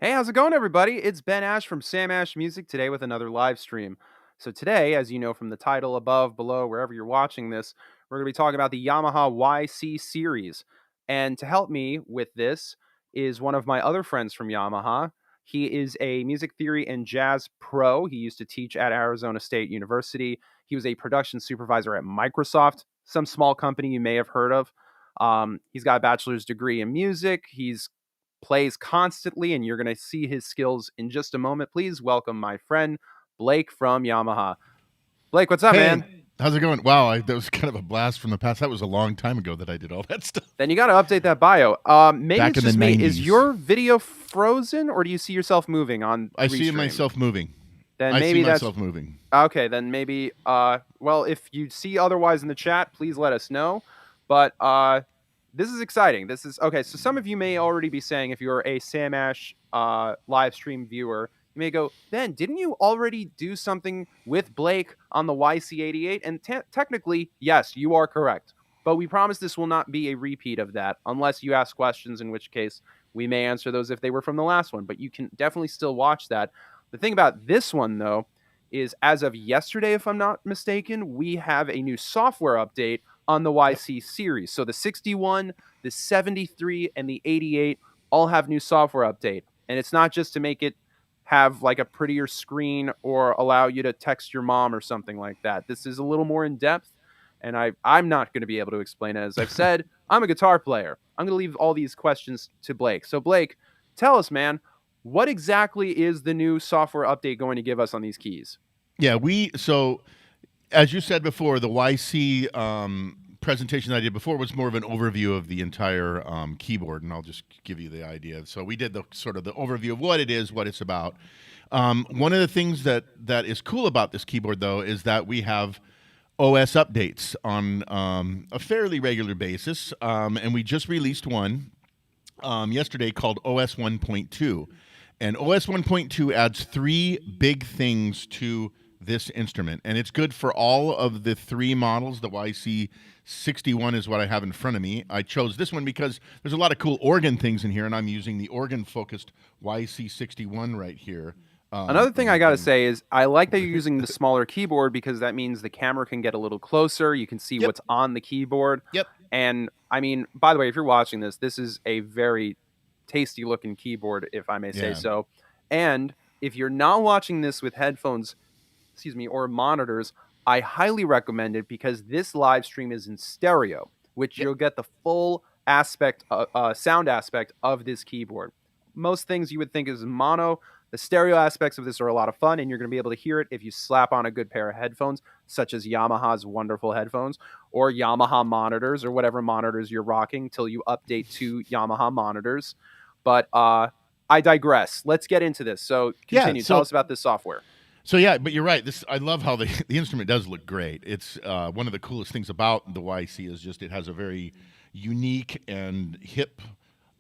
Hey, how's it going, everybody? It's Ben Ash from Sam Ash Music today with another live stream. So, today, as you know from the title above, below, wherever you're watching this, we're going to be talking about the Yamaha YC series. And to help me with this is one of my other friends from Yamaha. He is a music theory and jazz pro. He used to teach at Arizona State University. He was a production supervisor at Microsoft, some small company you may have heard of. He's got a bachelor's degree in music. He's plays constantly, and you're going to see his skills in just a moment. Please welcome my friend Blake from Yamaha. Blake, what's up, Hey, man? how's it going? Wow, that was kind of a blast from the past. That was a long time ago that I did all that stuff. Then you got to update that bio. Maybe Back it's in the just me. Is 90s. your video frozen, or do you see yourself moving on I see restream? myself moving. Then I see maybe that's myself moving. okay. Then maybe. Well, if you see otherwise in the chat, please let us know. But this is exciting. This is okay. So some of you may already be saying, if you're a Sam Ash live stream viewer, you may go, Ben, didn't you already do something with Blake on the YC88? And technically, yes, you are correct. But we promise this will not be a repeat of that unless you ask questions, in which case we may answer those if they were from the last one. But you can definitely still watch that. The thing about this one, though, is as of yesterday, if I'm not mistaken, we have a new software update on the Yep. YC series. So the 61, the 73, and the 88 all have new software update. And it's not just to make it have like a prettier screen or allow you to text your mom or something like that. This is a little more in depth, and I'm not going to be able to explain it. As I've said, I'm a guitar player. I'm going to leave all these questions to Blake. So, Blake, tell us, man, what exactly is the new software update going to give us on these keys? Yeah, so as you said before, the YC presentation I did before was more of an overview of the entire keyboard, and I'll just give you the idea. So we did the sort of the overview of what it is, what it's about. One of the things that is cool about this keyboard, though, is that we have OS updates on a fairly regular basis, and we just released one yesterday called OS 1.2. And OS 1.2 adds three big things to this instrument, and it's good for all of the three models. The YC61 is what I have in front of me. I chose this one because there's a lot of cool organ things in here, and I'm using the organ-focused YC61 right here. Another thing I got to say is I like that you're using the smaller keyboard because that means the camera can get a little closer. You can see Yep. what's on the keyboard. Yep. And I mean, by the way, if you're watching this, this is a very tasty looking keyboard, if I may say Yeah. so. And if you're not watching this with headphones, or monitors, I highly recommend it because this live stream is in stereo, which Yep. you'll get the full sound aspect of this keyboard. Most things you would think is mono. The stereo aspects of this are a lot of fun, and you're going to be able to hear it if you slap on a good pair of headphones, such as Yamaha's wonderful headphones, or Yamaha monitors, or whatever monitors you're rocking till you update to Yamaha monitors. But I digress. Let's get into this. So continue. Tell us about this software. So yeah, but you're right. I love how the instrument does look great. It's one of the coolest things about the YC is just it has a very unique and hip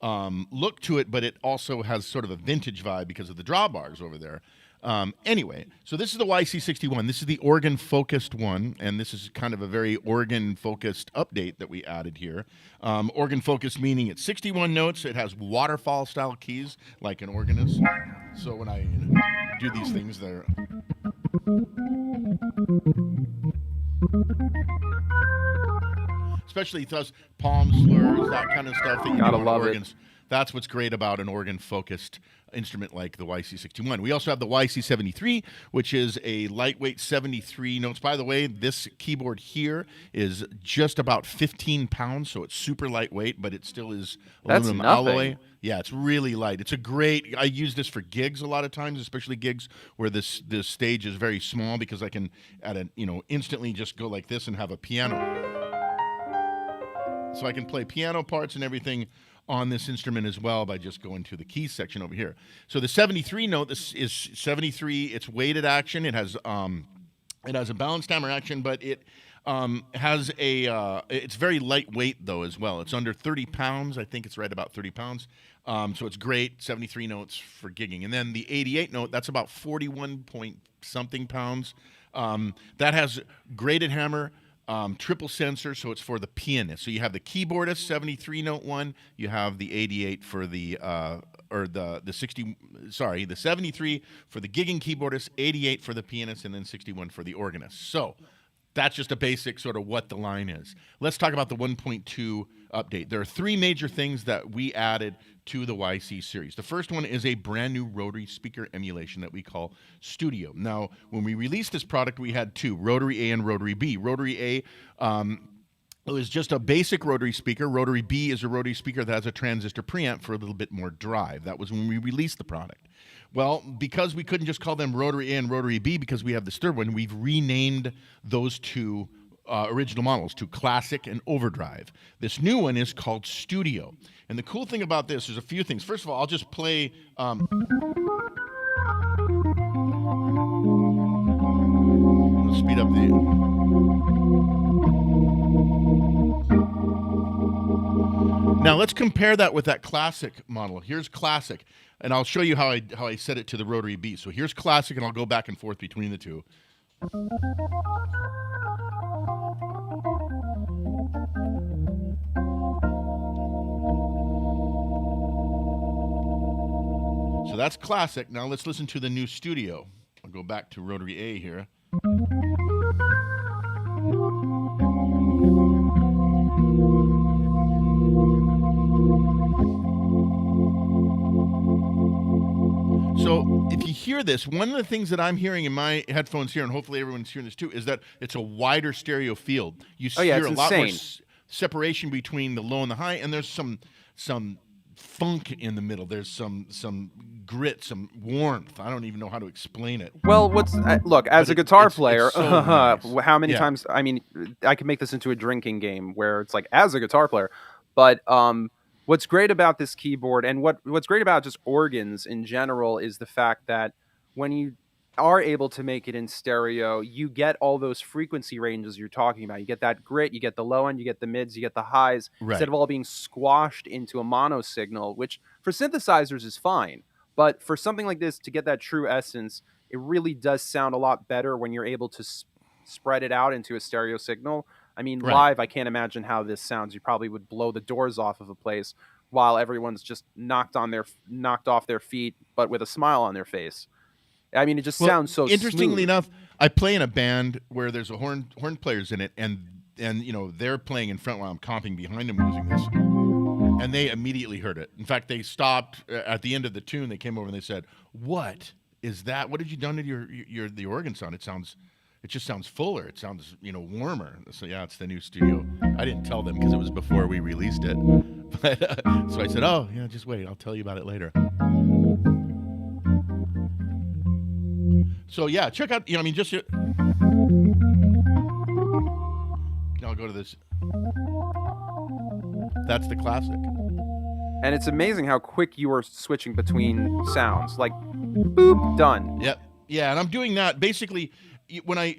look to it, but it also has sort of a vintage vibe because of the drawbars over there. Anyway, so this is the YC61. This is the organ-focused one, and this is kind of a very organ-focused update that we added here. Organ-focused meaning it's 61 notes. It has waterfall-style keys like an organist. So when I do these things, they're... Especially those palm slurs, that kind of stuff that you Gotta do on love organs. it. That's what's great about an organ-focused instrument like the YC61. We also have the YC73, which is a lightweight 73 notes. By the way, this keyboard here is just about 15 pounds, so it's super lightweight, but it still is aluminum alloy. Yeah, it's really light. It's a great. I use this for gigs a lot of times, especially gigs where this stage is very small, because I can instantly just go like this and have a piano. So I can play piano parts and everything on this instrument as well by just going to the keys section over here. So the 73 note, this is 73. It's weighted action. It has a balanced hammer action, but it has it's very lightweight though as well. It's under 30 pounds. I think it's right about 30 pounds. So it's great. 73 notes for gigging. And then the 88 note, that's about 41 point something pounds. That has graded hammer. Triple sensor, so it's for the pianist. So you have the keyboardist, 73 note one. You have the 88 for the or the 73 for the gigging keyboardist, 88 for the pianist, and then 61 for the organist. So that's just a basic sort of what the line is. Let's talk about the 1.2 update. There are three major things that we added to the YC series. The first one is a brand new Rotary speaker emulation that we call Studio. Now, when we released this product, we had two, Rotary A and Rotary B. Rotary A it was just a basic Rotary speaker. Rotary B is a Rotary speaker that has a transistor preamp for a little bit more drive. That was when we released the product. Well, because we couldn't just call them Rotary A and Rotary B because we have this third one, we've renamed those two original models to Classic and Overdrive. This new one is called Studio. And the cool thing about this is a few things. First of all, I'll just play... Let's speed up the... Now let's compare that with that Classic model. Here's Classic, and I'll show you how I set it to the Rotary B. So here's Classic, and I'll go back and forth between the two. So that's Classic. Now let's listen to the new Studio. I'll go back to Rotary A here. So if you hear this, one of the things that I'm hearing in my headphones here, and hopefully everyone's hearing this too, is that it's a wider stereo field. You hear a lot more separation between the low and the high, and there's some funk in the middle. There's some grit, some warmth. I don't even know how to explain it. Well, look, as a guitar player, so nice. How many times, I mean, I can make this into a drinking game where it's like, as a guitar player, but what's great about this keyboard, and what's great about just organs in general, is the fact that when you are able to make it in stereo, you get all those frequency ranges you're talking about. You get that grit, you get the low end, you get the mids, you get the highs, instead of all being squashed into a mono signal, which for synthesizers is fine. But for something like this, to get that true essence, it really does sound a lot better when you're able to spread it out into a stereo signal. I mean, live, I can't imagine how this sounds. You probably would blow the doors off of a place while everyone's just knocked off their feet, but with a smile on their face. I mean, it just sounds so interestingly smooth. enough, I play in a band where there's a horn players in it, and you know, they're playing in front while I'm comping behind them using this, and they immediately heard it. In fact, they stopped at the end of the tune. They came over and they said, "What is that? What have you done to the organ sound? It just sounds fuller. It sounds, warmer." So yeah, it's the new Studio. I didn't tell them because it was before we released it. But so I said, "Oh yeah, just wait. I'll tell you about it later." So yeah, check out. I'll go to this. That's the Classic. And it's amazing how quick you are switching between sounds. Like, boop, done. Yep. Yeah, and I'm doing that basically. When I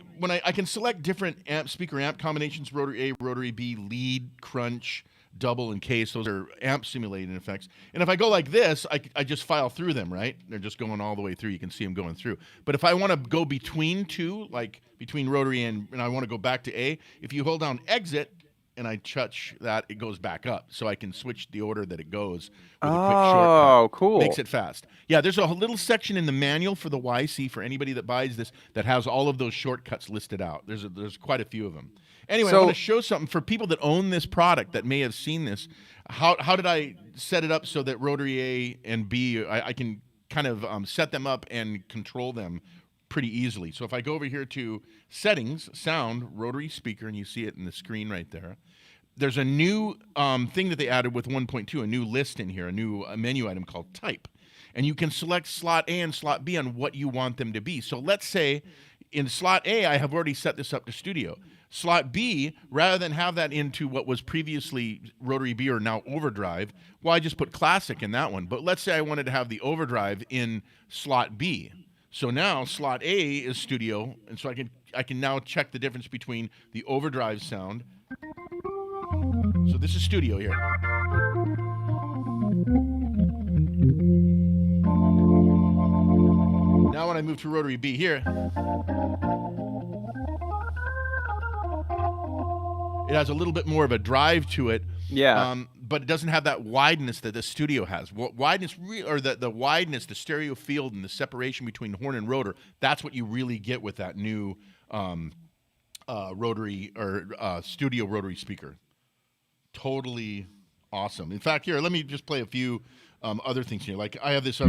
can select different speaker amp combinations, Rotary A, Rotary B, lead, crunch, double, and case. Those are amp simulating effects. And if I go like this, I just file through them, right? They're just going all the way through. You can see them going through. But if I want to go between two, like between Rotary and I want to go back to A, if you hold down exit and I touch that, it goes back up. So I can switch the order that it goes with a quick shortcut. Oh, cool. Makes it fast. Yeah, there's a little section in the manual for the YC for anybody that buys this that has all of those shortcuts listed out. There's quite a few of them. Anyway, I want to show something for people that own this product that may have seen this. How did I set it up so that Rotary A and B, I can kind of set them up and control them pretty easily. So if I go over here to settings, sound, Rotary speaker, and you see it in the screen right there, there's a new thing that they added with 1.2, a new list in here, a new menu item called type. And you can select slot A and slot B on what you want them to be. So let's say in slot A, I have already set this up to Studio. Slot B, rather than have that into what was previously Rotary B or now Overdrive, well, I just put Classic in that one. But let's say I wanted to have the Overdrive in slot B. So now slot A is Studio, and so I can now check the difference between the Overdrive sound. So this is Studio here. Now when I move to Rotary B here, it has a little bit more of a drive to it. Yeah. but it doesn't have that wideness that the studio has. Wideness, or the wideness, the stereo field, and the separation between horn and rotor. That's what you really get with that new rotary or studio rotary speaker. Totally awesome. In fact, here, let me just play a few other things here. Like I have this.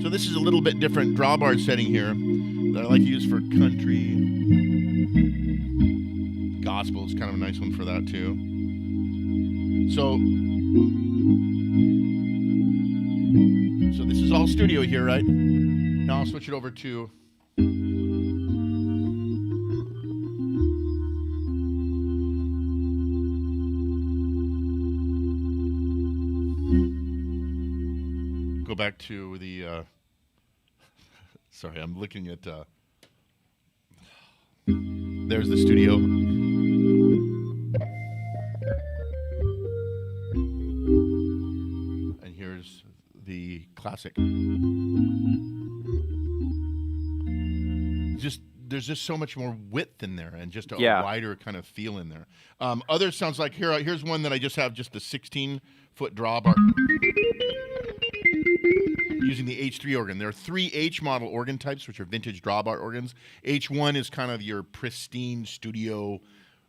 So this is a little bit different drawbar setting here that I like to use for country. Gospel is kind of a nice one for that too. So this is all studio here, right? Now I'll switch it over to go back to the sorry, I'm looking at there's the studio. And here's the classic. There's just so much more width in there, and just a wider kind of feel in there. Other sounds like here's one that I just have just the 16-foot drawbar using the H3 organ. There are 3 H model organ types, which are vintage drawbar organs. H1 is kind of your pristine studio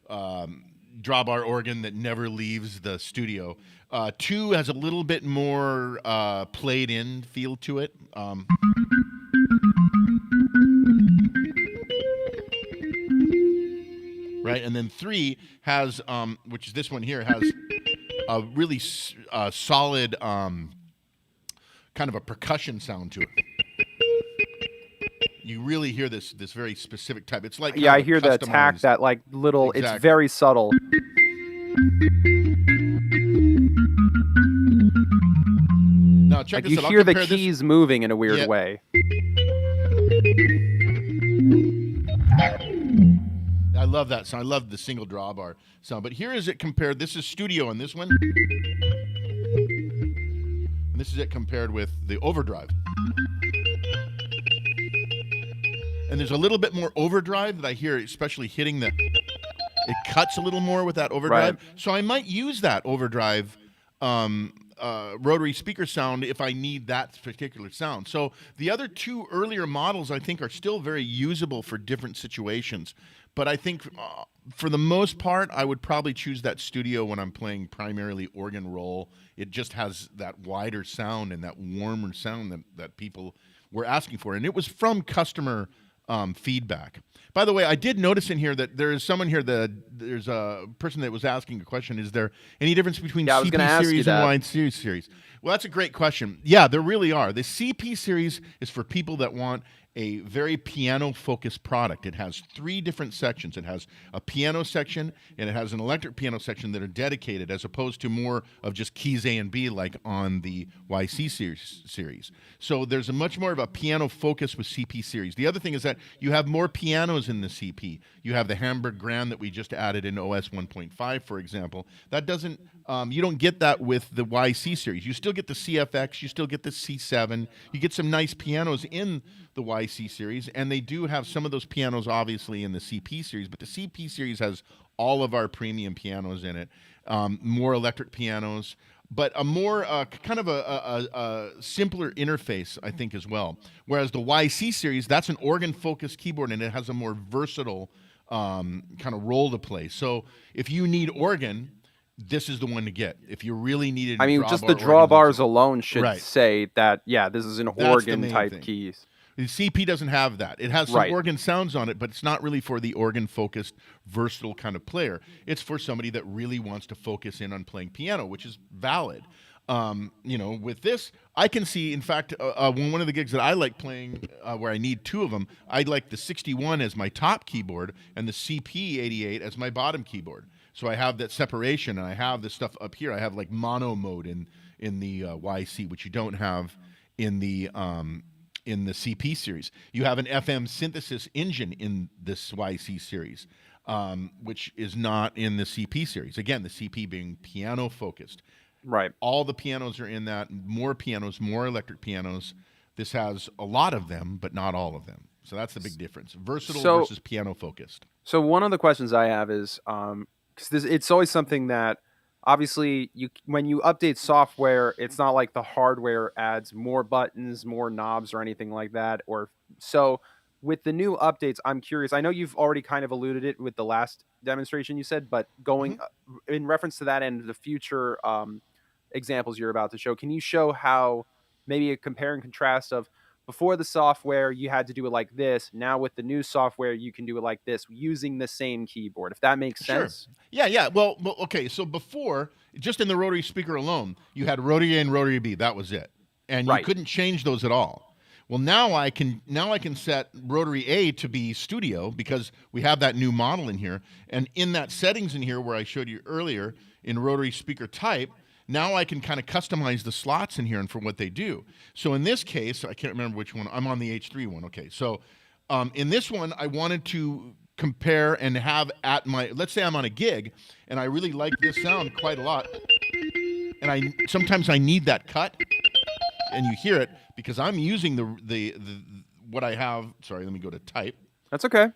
drawbar organ that never leaves the studio. 2 has a little bit more played in feel to it. Right, and then 3 has, which is this one here, has a really solid kind of a percussion sound to it. You really hear this very specific type. It's like I hear the attack, that like little. Exactly. It's very subtle. Now check this out. You hear the keys moving in a weird way. I love that sound. I love the single drawbar sound. But here is it compared. This is studio on this one. And this is it compared with the overdrive. And there's a little bit more overdrive that I hear, especially hitting the... It cuts a little more with that overdrive. Right. So I might use that overdrive rotary speaker sound if I need that particular sound. So the other 2 earlier models I think are still very usable for different situations. But I think for the most part, I would probably choose that studio when I'm playing primarily organ roll. It just has that wider sound and that warmer sound that people were asking for. And it was from customer feedback. By the way, I did notice in here that there is someone here there's a person that was asking a question. Is there any difference between CP series and YC series? Well, that's a great question. Yeah, there really are. The CP series is for people that want a very piano-focused product. It has 3 different sections. It has a piano section, and it has an electric piano section that are dedicated, as opposed to more of just keys A and B like on the YC series. So there's a much more of a piano focus with CP series. The other thing is that you have more pianos in the CP. You have the Hamburg Grand that we just added in OS 1.5, for example. That doesn't, you don't get that with the YC series. You still get the CFX, you still get the C7, you get some nice pianos in the YC series, and they do have some of those pianos obviously in the CP series, but the CP series has all of our premium pianos in it, more electric pianos, but a more kind of a simpler interface, I think, as well. Whereas the YC series, that's an organ-focused keyboard, and it has a more versatile kind of role to play. So if you need organ, this is the one to get. If you really needed, I mean, just the drawbars alone should say that, yeah, this is an organ-type keys. The CP doesn't have that. It has some organ sounds on it, but it's not really for the organ-focused, versatile kind of player. It's for somebody that really wants to focus in on playing piano, which is valid. You know, with this, I can see, in fact, one of the gigs that I like playing where I need 2 of them, I like the 61 as my top keyboard and the CP 88 as my bottom keyboard. So I have that separation, and I have this stuff up here. I have like mono mode in the YC, which you don't have in the CP series. You have an FM synthesis engine in this YC series, which is not in the CP series. Again, the CP being piano focused. Right. All the pianos are in that. More pianos, more electric pianos. This has a lot of them, but not all of them. So that's the big difference. Versatile So versus piano focused. So one of the questions I have is, because it's always something that obviously you when you update software, it's not like the hardware adds more buttons, more knobs, or anything like that. Or so with the new updates, I'm curious. I know you've already kind of alluded it with the last demonstration you said, but Hmm. going in reference to that and the future examples you're about to show, can you show how maybe a compare and contrast of before the software you had to do it like this, now with the new software you can do it like this using the same keyboard, if that makes Sure. sense? Yeah, yeah. Well, okay. So before, just in the rotary speaker alone, you had rotary A and rotary B. That was it, and you Right. couldn't change those at all. Well, now I can set rotary A to be studio because we have that new model in here, and in that settings in here where I showed you earlier in rotary speaker type. Now I can kind of customize the slots in here and for what they do. So in this case, I can't remember which one. I'm on the H3 one. Okay, so in this one, I wanted to compare and have at my, let's say I'm on a gig and I really like this sound quite a lot. And sometimes I need that cut and you hear it because I'm using the what I have. Sorry, let me go to type. That's okay.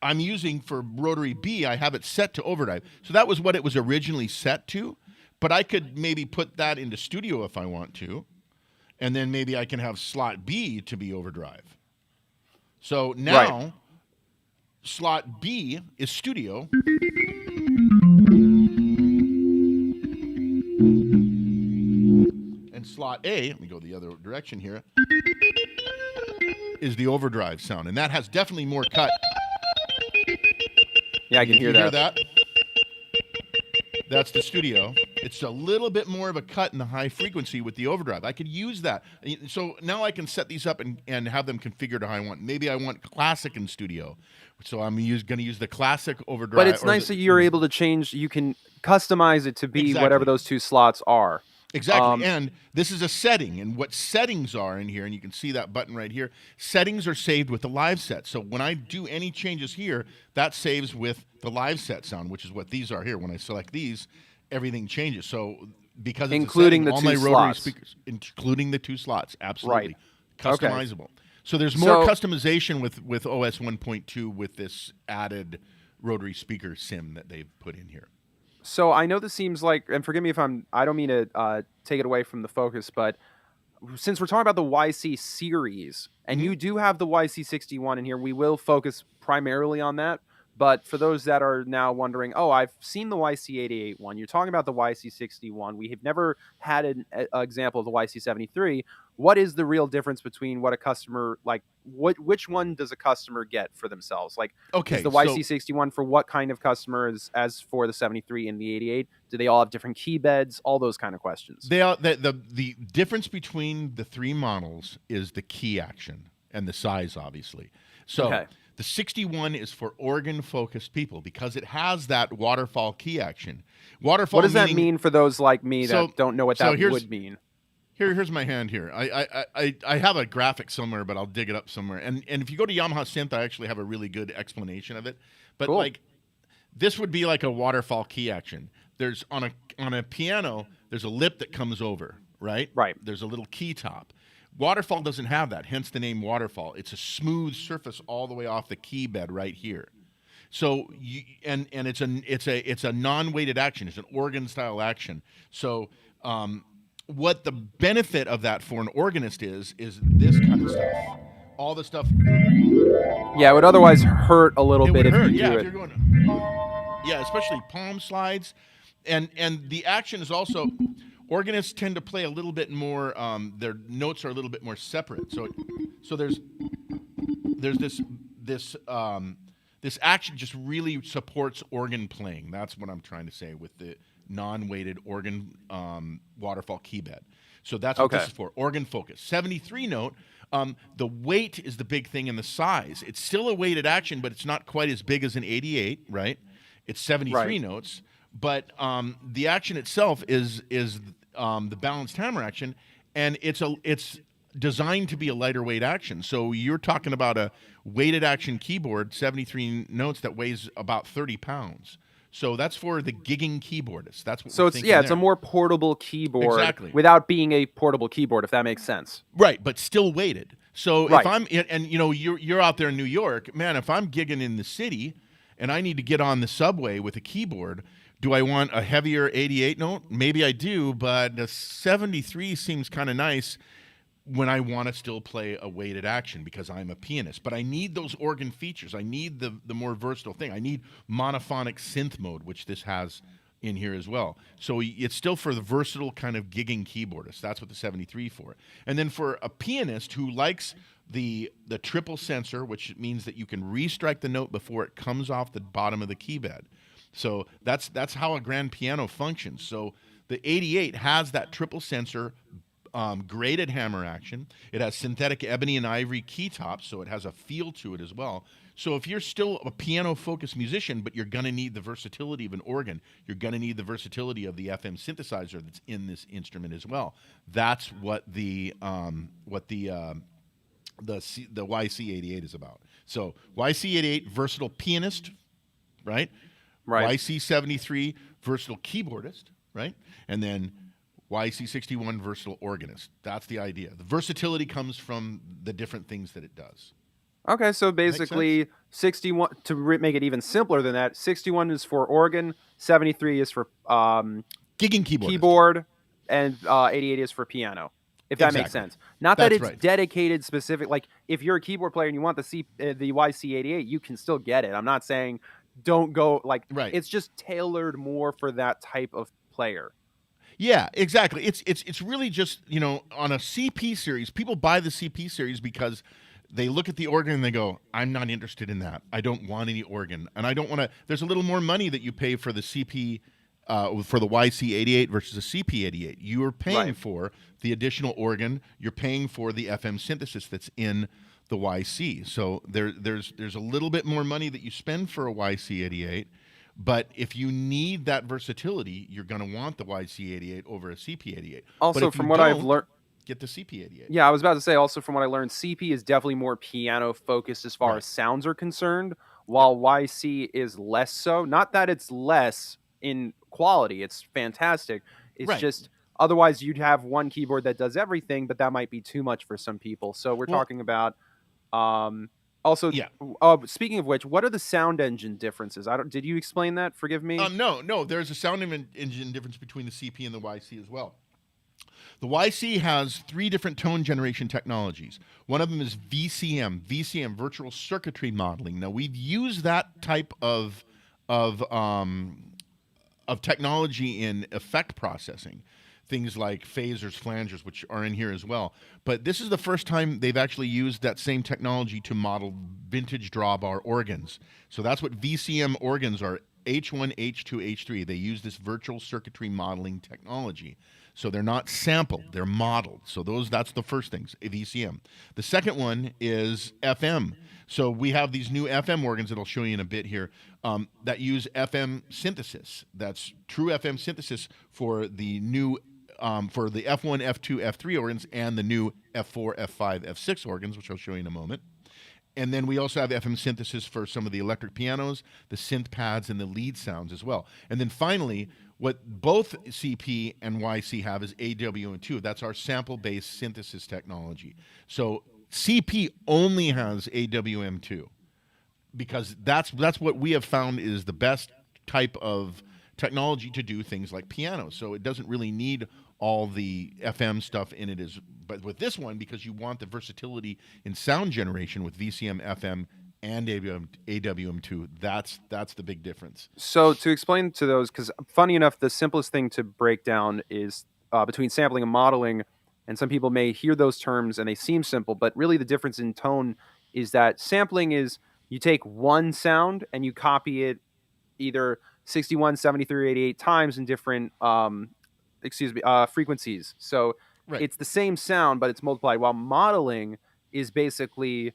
I'm using for rotary B, I have it set to overdrive. So that was what it was originally set to, but I could maybe put that into studio if I want to. And then maybe I can have slot B to be overdrive. So Right. now slot B is studio. And slot A, let me go the other direction here, is the overdrive sound. And that has definitely more cut. Yeah, I can hear You that. hear that? That's the studio. It's a little bit more of a cut in the high frequency with the overdrive. I could use that. So now I can set these up and have them configured to how I want. Maybe I want classic in studio. So I'm going to use the classic overdrive. But it's nice that you're able to change, you can customize it to be whatever Exactly. those two slots are. Exactly. And this is a setting. And what settings are in here, and you can see that button right here, settings are saved with the live set. So when I do any changes here, that saves with the live set sound, which is what these are here. When I select these, everything changes. So because it's Including a setting, the all two my rotary slots. speakers, including the two slots, absolutely. Right. Okay. Customizable. So there's more So customization with OS 1.2 with this added rotary speaker sim that they've put in here. So I know this seems like, and forgive me if I don't mean to take it away from the focus, but since we're talking about the YC series, and Mhm. you do have the YC61 in here, we will focus primarily on that. But for those that are now wondering, oh, I've seen the YC88 one. You're talking about the YC61. We have never had an example of the YC73. What is the real difference between what a customer like? Which one does a customer get for themselves? Like, is Okay, the so YC61 for what kind of customers as for the 73 and the 88? Do they all have different key beds? All those kind of questions. they are the difference between the three models is the key action and the size, obviously. So Okay. the 61 is for organ focused people because it has that waterfall key action. Waterfall What does that meaning, mean for those like me so that don't know what so that would mean? here's my hand here. I have a graphic somewhere, but I'll dig it up somewhere. And if you go to Yamaha Synth, I actually have a really good explanation of it. But Cool. like this would be like a waterfall key action. There's on a piano, there's a lip that comes over, right? Right. There's a little key top. Waterfall doesn't have that, hence the name waterfall. It's a smooth surface all the way off the key bed right here. So and it's a non-weighted action. It's an organ style action. So what the benefit of that for an organist is this kind of stuff. All the stuff Yeah, it would otherwise hurt a little it bit would if hurt, you yeah, do if it. you're going yeah, especially palm slides. And the action is also organists tend to play a little bit more their notes are a little bit more separate. So there's this action just really supports organ playing. That's what I'm trying to say with the non-weighted organ waterfall key bed. So that's what Okay. this is for, organ focus. 73 note, the weight is the big thing in the size. It's still a weighted action, but it's not quite as big as an 88, right? It's 73 Right. notes, but the action itself is the balanced hammer action, and it's designed to be a lighter weight action. So you're talking about a weighted action keyboard, 73 notes that weighs about 30 pounds. So that's for the gigging keyboardist. That's what we're So it's yeah, thinking it's a there. more portable keyboard Exactly. without being a portable keyboard, if that makes sense. Right, but still weighted. So if Right. I'm and you know you're out there in New York, man, if I'm gigging in the city and I need to get on the subway with a keyboard, do I want a heavier 88 note? Maybe I do, but the 73 seems kind of nice when I want to still play a weighted action because I'm a pianist. But I need those organ features. I need the more versatile thing. I need monophonic synth mode, which this has in here as well. So it's still for the versatile kind of gigging keyboardist. That's what the 73 for. And then for a pianist who likes the triple sensor, which means that you can restrike the note before it comes off the bottom of the keybed. So that's how a grand piano functions. So the 88 has that triple sensor graded hammer action. It has synthetic ebony and ivory key tops, so it has a feel to it as well. So if you're still a piano-focused musician, but you're going to need the versatility of an organ, you're going to need the versatility of the FM synthesizer that's in this instrument as well. That's what the YC88 is about. So YC88, versatile pianist, right? Right. YC73, versatile keyboardist, right? And then YC61, versatile organist. That's the idea. The versatility comes from the different things that it does. Okay, so Make sense? basically 61 to make it even simpler than that, 61 is for organ, 73 is for Gigging keyboardist. keyboard, and 88 is for piano. If that makes Exactly. sense. Not that That's it's right. dedicated specific. Like if you're a keyboard player and you want the YC88, you can still get it. I'm not saying don't go like Right. It's just tailored more for that type of player. Yeah, exactly. It's really just, you know, on a CP series, people buy the CP series because they look at the organ and they go, I'm not interested in that. I don't want any organ. And I don't want to. There's a little more money that you pay for the CP, for the YC88 versus the CP88. You are paying Right. for the additional organ. You're paying for the FM synthesis that's in the YC. So there's a little bit more money that you spend for a YC88. But if you need that versatility, you're going to want the YC88 over a CP88. But Also, if you from what I've don't, learned, get the CP88. yeah, I was about to say. Also, from what I learned, CP is definitely more piano focused as far Right. as sounds are concerned, Yep. while YC is less so. Not that it's less in quality; it's fantastic. It's Right. just otherwise you'd have one keyboard that does everything, but that might be too much for some people. So we're Well, talking about um, also. yeah. Speaking of which, what are the sound engine differences? I don't. Did you explain that? Forgive me. No. There's a sound engine difference between the CP and the YC as well. The YC has 3 different tone generation technologies. One of them is VCM, virtual circuitry modeling. Now we've used that type of technology in effect processing, things like phasers, flangers, which are in here as well. But this is the first time they've actually used that same technology to model vintage drawbar organs. So that's what VCM organs are. H1, H2, H3. They use this virtual circuitry modeling technology. So they're not sampled, they're modeled. So that's the first things, VCM. The second one is FM. So we have these new FM organs that I'll show you in a bit here that use FM synthesis. That's true FM synthesis for the new for the F1, F2, F3 organs and the new F4, F5, F6 organs, which I'll show you in a moment. And then we also have FM synthesis for some of the electric pianos, the synth pads, and the lead sounds as well. And then finally, what both CP and YC have is AWM2. That's our sample-based synthesis technology. So CP only has AWM2 because that's what we have found is the best type of technology to do things like piano. So it doesn't really need all the FM stuff in it but with this one, because you want the versatility in sound generation with VCM, FM, and AWM2, that's the big difference. So to explain to those, because funny enough, the simplest thing to break down is between sampling and modeling. And some people may hear those terms and they seem simple, but really the difference in tone is that sampling is you take one sound and you copy it either 61, 73, 88 times in different frequencies. So Right. it's the same sound, but it's multiplied. While modeling is basically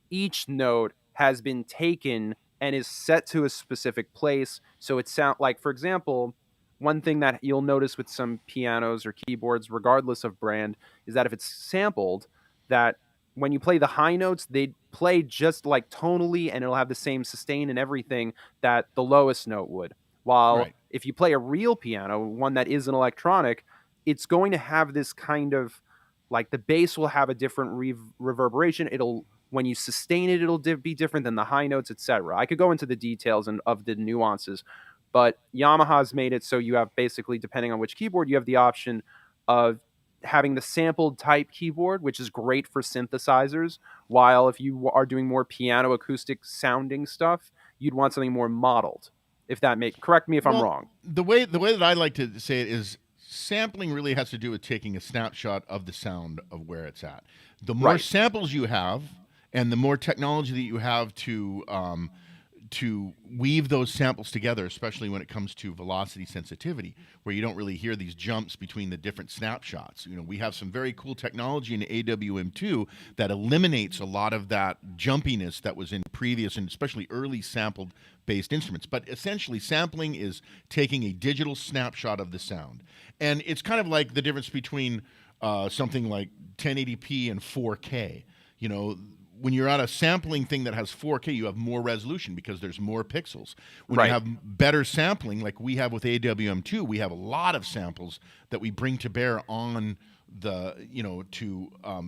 each note has been taken and is set to a specific place. So it sound like, for example, one thing that you'll notice with some pianos or keyboards, regardless of brand, is that if it's sampled, that when you play the high notes, they play just like tonally and it'll have the same sustain and everything that the lowest note would. While Right. if you play a real piano, one that isn't electronic, it's going to have this kind of like the bass will have a different reverberation. It'll when you sustain it, it'll be different than the high notes, etc. I could go into the details and of the nuances, but Yamaha's made it so you have basically, depending on which keyboard, you have the option of having the sampled type keyboard, which is great for synthesizers. While if you are doing more piano acoustic sounding stuff, you'd want something more modeled. If that make correct me if I'm Well, wrong. the way that I like to say it is sampling really has to do with taking a snapshot of the sound of where it's at. The more Right. samples you have, and the more technology that you have to weave those samples together, especially when it comes to velocity sensitivity, where you don't really hear these jumps between the different snapshots. You know, we have some very cool technology in AWM2 that eliminates a lot of that jumpiness that was in previous and especially early sampled based instruments. But essentially, sampling is taking a digital snapshot of the sound. And it's kind of like the difference between something like 1080p and 4K. You know, when you're at a sampling thing that has 4K, you have more resolution because there's more pixels. When you Right. have better sampling, like we have with AWM2, we have a lot of samples that we bring to bear on the,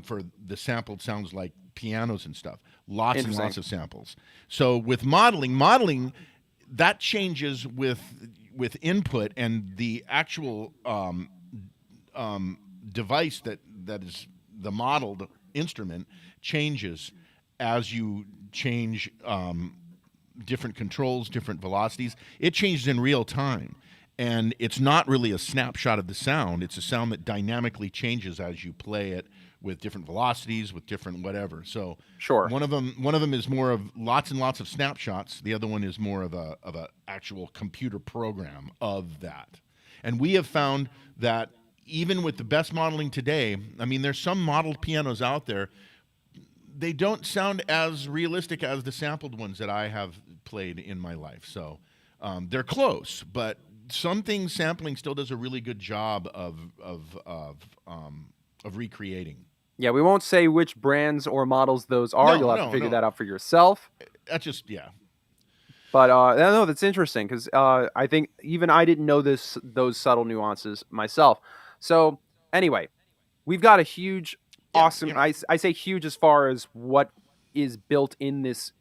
for the sampled sounds like pianos and stuff. Lots and Interesting. lots of samples. So with modeling that changes with input, and the actual device that is the modeled instrument changes as you change different controls, different velocities. It changes in real time. And it's not really a snapshot of the sound. It's a sound that dynamically changes as you play it with different velocities, with different whatever. So Sure. one of them is more of lots and lots of snapshots. The other one is more of a actual computer program of that. And we have found that even with the best modeling today, I mean, there's some modeled pianos out there, they don't sound as realistic as the sampled ones that I have played in my life. So they're close, but some things sampling still does a really good job of recreating. Yeah, we won't say which brands or models those are. No, You'll have to no, figure no. that out for yourself. That's just yeah. But no, that's interesting because I think even I didn't know those subtle nuances myself. So anyway, we've got a huge, Yeah, awesome. I say huge as far as what is built in this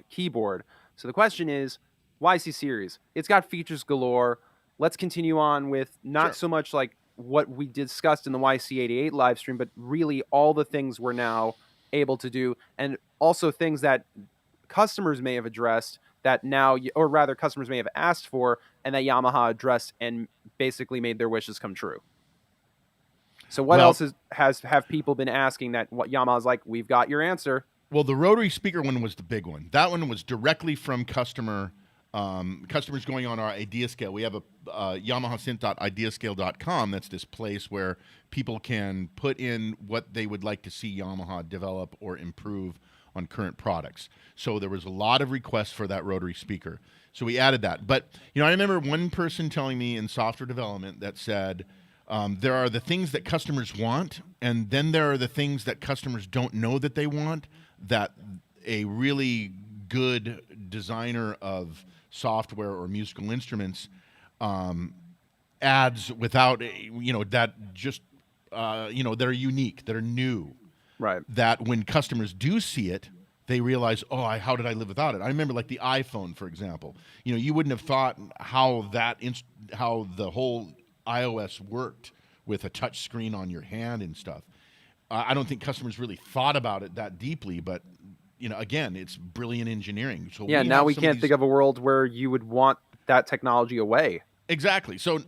keyboard. So the question is, YC series. It's got features galore. Let's continue on with not sure. so much like what we discussed in the YC88 live stream, but really all the things we're now able to do, and also things that customers may have addressed that now, or rather, customers may have asked for, and that Yamaha addressed and basically made their wishes come true. So, what Well, else have people been asking that what Yamaha's like? We've got your answer. Well, the rotary speaker one was the big one. That one was directly from customers going on our idea scale. We have a yamahasynth.ideascale.com. That's this place where people can put in what they would like to see Yamaha develop or improve on current products. So there was a lot of requests for that rotary speaker. So we added that. But I remember one person telling me in software development that said, there are the things that customers want, and then there are the things that customers don't know that they want, that a really good designer of software or musical instruments adds without, that just, that are unique, that are new, Right. that when customers do see it, they realize, how did I live without it? I remember like the iPhone, for example. You wouldn't have thought how the whole iOS worked with a touch screen on your hand and stuff. I don't think customers really thought about it that deeply, but again, it's brilliant engineering. So Yeah. Now we can't think of a world where you would want that technology away. Exactly. So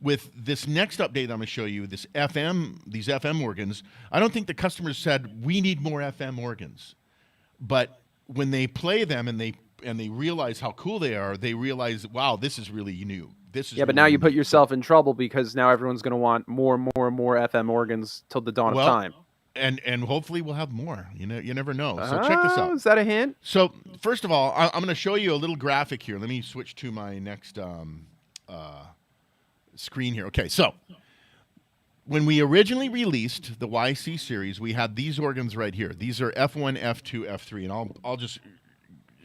with this next update I'm going to show you, these FM organs, I don't think the customers said we need more FM organs, but when they play them and they realize how cool they are, they realize, wow, this is really new. This is Yeah, but really now you put unique. yourself in trouble because now everyone's going to want more and more and more FM organs till the dawn of Well, time. and hopefully we'll have more. You never know. So check this out. Is that a hint? So first of all, I'm going to show you a little graphic here. Let me switch to my next screen here. Okay, so when we originally released the YC series, we had these organs right here. These are F1, F2, F3, and I'll just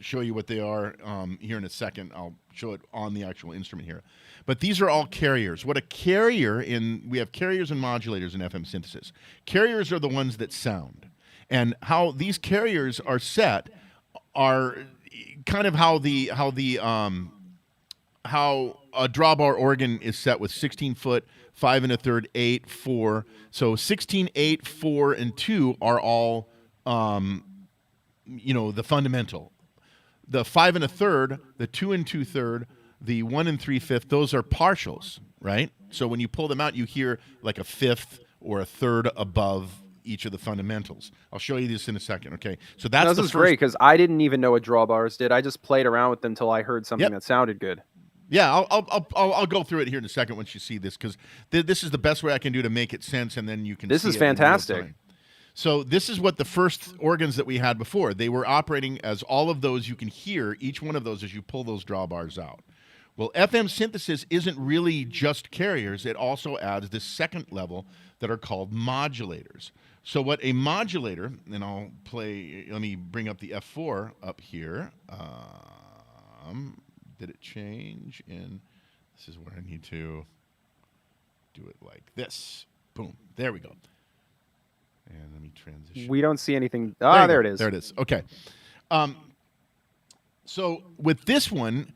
show you what they are here in a second. I'll show it on the actual instrument here. But these are all carriers. What a carrier we have carriers and modulators in FM synthesis. Carriers are the ones that sound. And how these carriers are set are kind of how a drawbar organ is set with 16-foot, 5 1/3, 8, 4. So 16, 8, 4, and 2 are all, the fundamental. The 5 1/3, the 2 2/3, the 1 3/5, those are partials, right? So when you pull them out, you hear like a fifth or a third above each of the fundamentals. I'll show you this in a second. Okay, so that's this is great because I didn't even know what drawbars did. I just played around with them until I heard something that sounded good. Yeah, I'll go through it here in a second once you see this, because this is the best way I can do to make it sense, and then you can. This see is it fantastic. So this is what the first organs that we had before. They were operating as all of those. You can hear each one of those as you pull those drawbars out. Well, FM synthesis isn't really just carriers. It also adds this second level that are called modulators. So what a modulator, and let me bring up the F4 up here. Did it change? This is where I need to do it like this. Boom. There we go. And let me transition. We don't see anything. There it is. There it is. Okay. So with this one,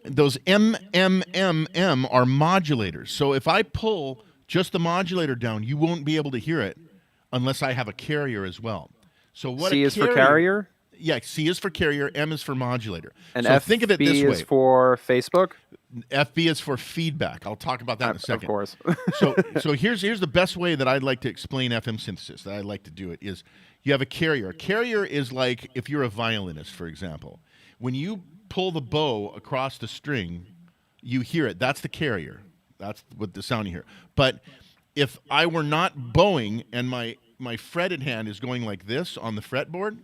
those MMMM are modulators. So if I pull just the modulator down, you won't be able to hear it unless I have a carrier as well. So what C is for carrier? Yeah, C is for carrier, M is for modulator. And so think of it this way. FB is for Facebook? FB is for feedback. I'll talk about that in a second. Of course. so here's the best way that I'd like to explain FM synthesis, that I'd like to do it, is you have a carrier. A carrier is like if you're a violinist, for example. When you pull the bow across the string, you hear it. That's the carrier. That's what the sound you hear. But if I were not bowing and my fretted hand is going like this on the fretboard,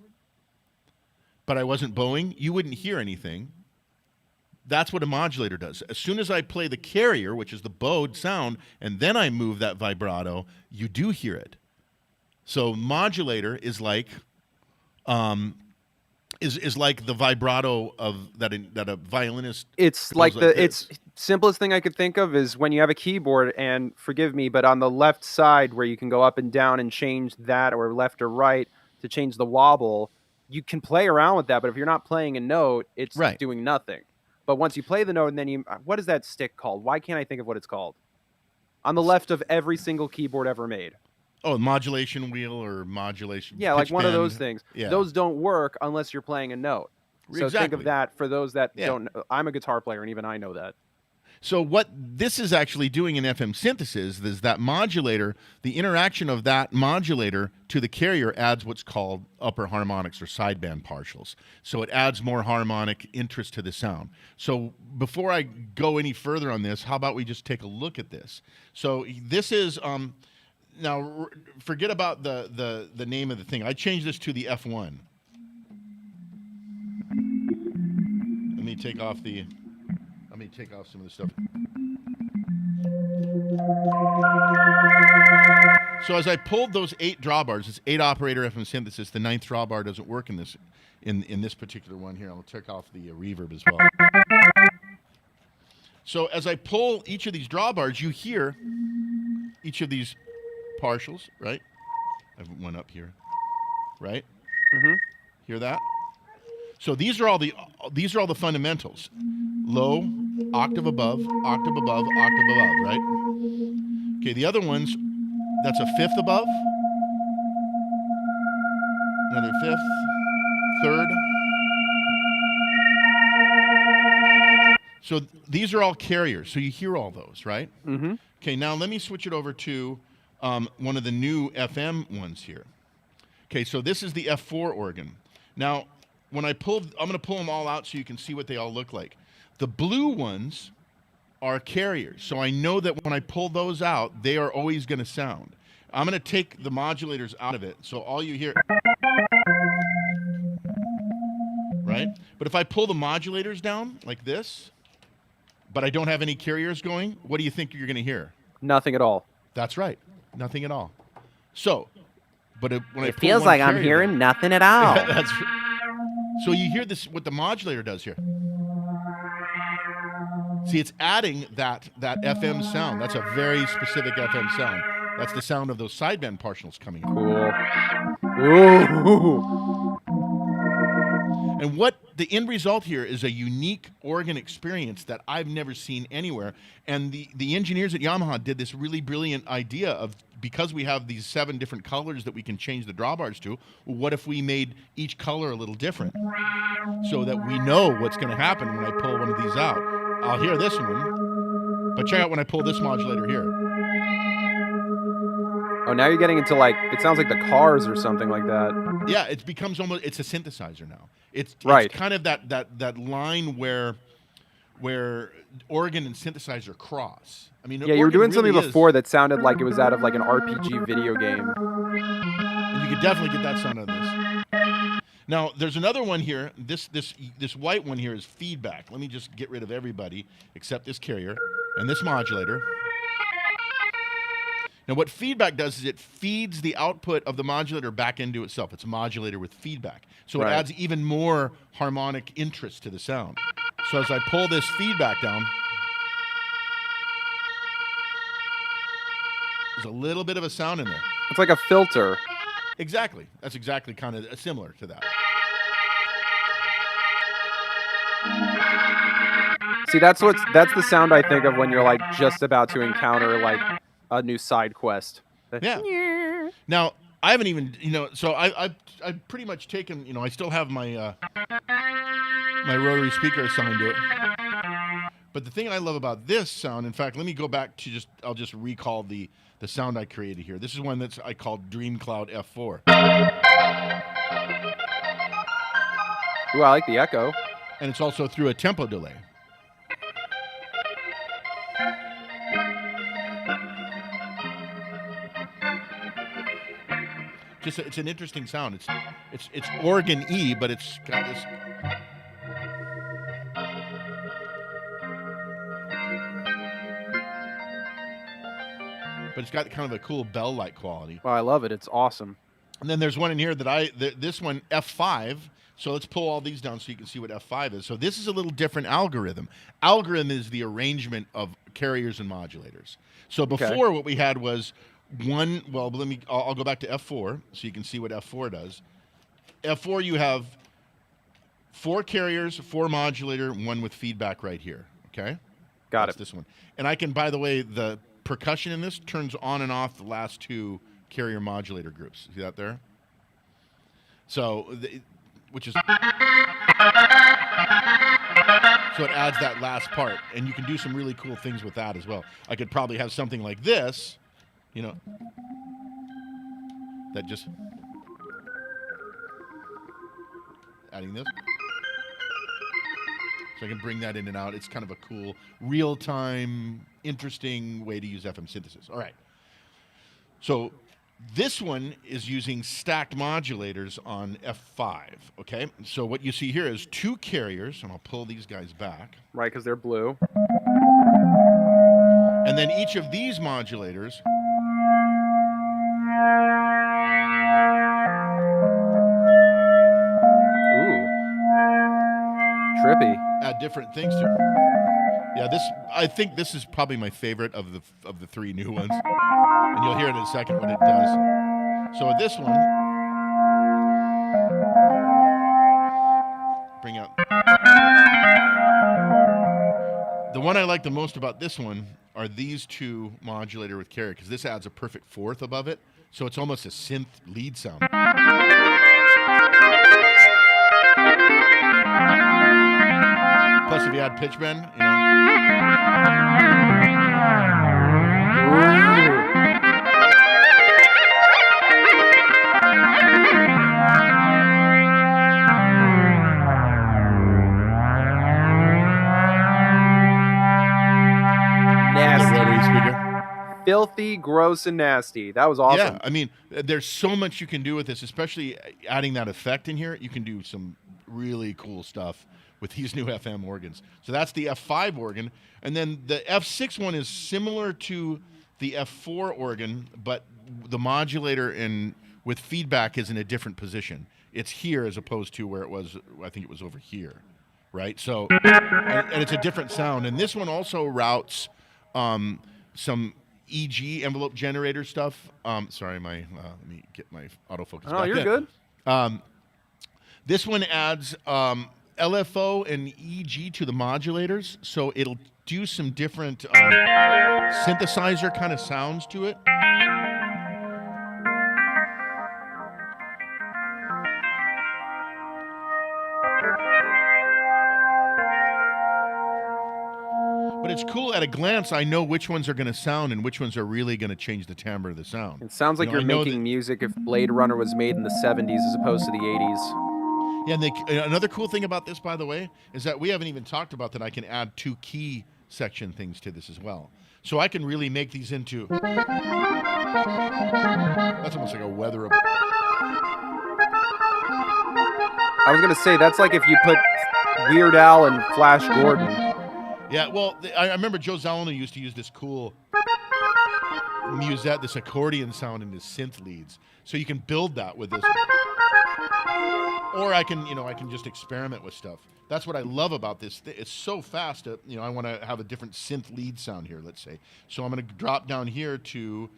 but I wasn't bowing, you wouldn't hear anything. That's what a modulator does. As soon as I play the carrier, which is the bowed sound, and then I move that vibrato, you do hear it. So modulator is like is like the vibrato of that a violinist. It's like it's simplest thing I could think of is when you have a keyboard, and forgive me, but on the left side where you can go up and down and change that, or left or right to change the wobble, you can play around with that. But if you're not playing a note, it's doing nothing. But once you play the note, and then what is that stick called? Why can't I think of what it's called? On the left of every single keyboard ever made. Oh, modulation wheel or modulation. Yeah, like one bend. of those things. Yeah. Those don't work unless you're playing a note. So think of that for those that don't know. I'm a guitar player, and even I know that. So what this is actually doing in FM synthesis is that modulator, the interaction of that modulator to the carrier adds what's called upper harmonics or sideband partials. So it adds more harmonic interest to the sound. So before I go any further on this, how about we just take a look at this? So this is now forget about the name of the thing. I changed this to the F1. Let me take off some of the stuff. So as I pulled those 8 drawbars, it's 8 operator FM synthesis. The 9th drawbar doesn't work in this particular one here. I'll take off the reverb as well. So as I pull each of these drawbars, you hear each of these partials, right? I have one up here, right? Mm-hmm. Hear that? So these are all the fundamentals. Low, octave above, octave above, octave above, right? Okay, the other ones, that's a fifth above, another fifth, third. So these are all carriers, so you hear all those, right? Mm-hmm. Okay, now let me switch it over to one of the new FM ones here. Okay, so this is the F4 organ. Now, I'm going to pull them all out so you can see what they all look like. The blue ones are carriers, so I know that when I pull those out, they are always going to sound. I'm going to take the modulators out of it, so all you hear, right? But if I pull the modulators down like this, but I don't have any carriers going, what do you think you're going to hear? Nothing at all. That's right, nothing at all. So, but when I pull feels one like I'm carrier hearing down, nothing at all. that's So you hear this, what the modulator does here. See, it's adding that FM sound. That's a very specific FM sound. That's the sound of those sideband partials coming in. Cool. Ooh. And what the end result here is a unique organ experience that I've never seen anywhere. And the engineers at Yamaha did this really brilliant idea of, because we have these 7 different colors that we can change the drawbars to, well, what if we made each color a little different so that we know what's going to happen when I pull one of these out. I'll hear this one, but check out when I pull this modulator here. Oh, now you're getting into like, it sounds like the Cars or something like that. Yeah, it becomes almost, it's a synthesizer now. It's Right. kind of that line where organ and synthesizer cross. I mean, Yeah, you were doing something really before that sounded like it was out of like an RPG video game. and you could definitely get that sound out of this. Now, there's another one here. This white one here is feedback. Let me just get rid of everybody except this carrier and this modulator. Now, what feedback does is it feeds the output of the modulator back into itself. It's a modulator with feedback. So Right. it adds even more harmonic interest to the sound. So as I pull this feedback down, there's a little bit of a sound in there. It's like a filter. Exactly. That's exactly kind of similar to that. See, that's the sound I think of when you're like just about to encounter like a new side quest. Yeah. Now, I haven't even, so I've pretty much taken, I still have my my rotary speaker assigned to it. But the thing I love about this sound, in fact, let me go back to I'll just recall the sound I created here. This is one I called Dream Cloud F4. Ooh, I like the echo. And it's also through a tempo delay. It's an interesting sound. It's organ E, but it's got this. But it's got kind of a cool bell-like quality. Oh, I love it. It's awesome. And then there's one in here this one, F5. So let's pull all these down so you can see what F5 is. So this is a little different algorithm. Algorithm is the arrangement of carriers and modulators. So before what we had was I'll go back to F4 so you can see what F4 does. F4, you have 4 carriers, 4 modulator, 1 with feedback right here. Okay? Got That's it. this one. And I can, by the way, the percussion in this turns on and off the last 2 carrier modulator groups. See that there? So, which is... So it adds that last part. And you can do some really cool things with that as well. I could probably have something like this, that just... Adding this. So I can bring that in and out. It's kind of a cool, real-time, interesting way to use FM synthesis. All right. So this one is using stacked modulators on F5, okay? So what you see here is 2 carriers, and I'll pull these guys back. Right, because they're blue. And then each of these modulators trippy. add different things to it. Yeah, I think this is probably my favorite of the 3 new ones. And you'll hear in a second what it does. So with this one, bring out. The one I like the most about this one are these 2 modulator with carrier, because this adds a perfect 4th above it. So it's almost a synth lead sound. Plus, if you add pitch bend, Filthy, gross, and nasty. That was awesome. Yeah, I mean, there's so much you can do with this, especially adding that effect in here. You can do some really cool stuff with these new FM organs. So that's the F5 organ. And then the F6 one is similar to the F4 organ, but the modulator with feedback is in a different position. it's here as opposed to where it was. I think it was over here, right? So, and it's a different sound. And this one also routes some EG envelope generator stuff. Sorry, let me get my autofocus Oh, back. you're good. This one adds LFO and EG to the modulators, so it'll do some different synthesizer kind of sounds to it. But it's cool at a glance. I know which ones are going to sound and which ones are really going to change the timbre of the sound. It sounds like you're making music if Blade Runner was made in the 70s as opposed to the 80s. Yeah, and another cool thing about this, by the way, is that we haven't even talked about that I can add 2 key section things to this as well. So I can really make these into... That's almost like a weather... I was going to say, that's like if you put Weird Al and Flash Gordon. Yeah, well, I remember Joe Zawinul used to use this cool musette, this accordion sound in his synth leads. So you can build that with this. Or I can just experiment with stuff. That's what I love about this. It's so fast. I want to have a different synth lead sound here, let's say. So I'm going to drop down here to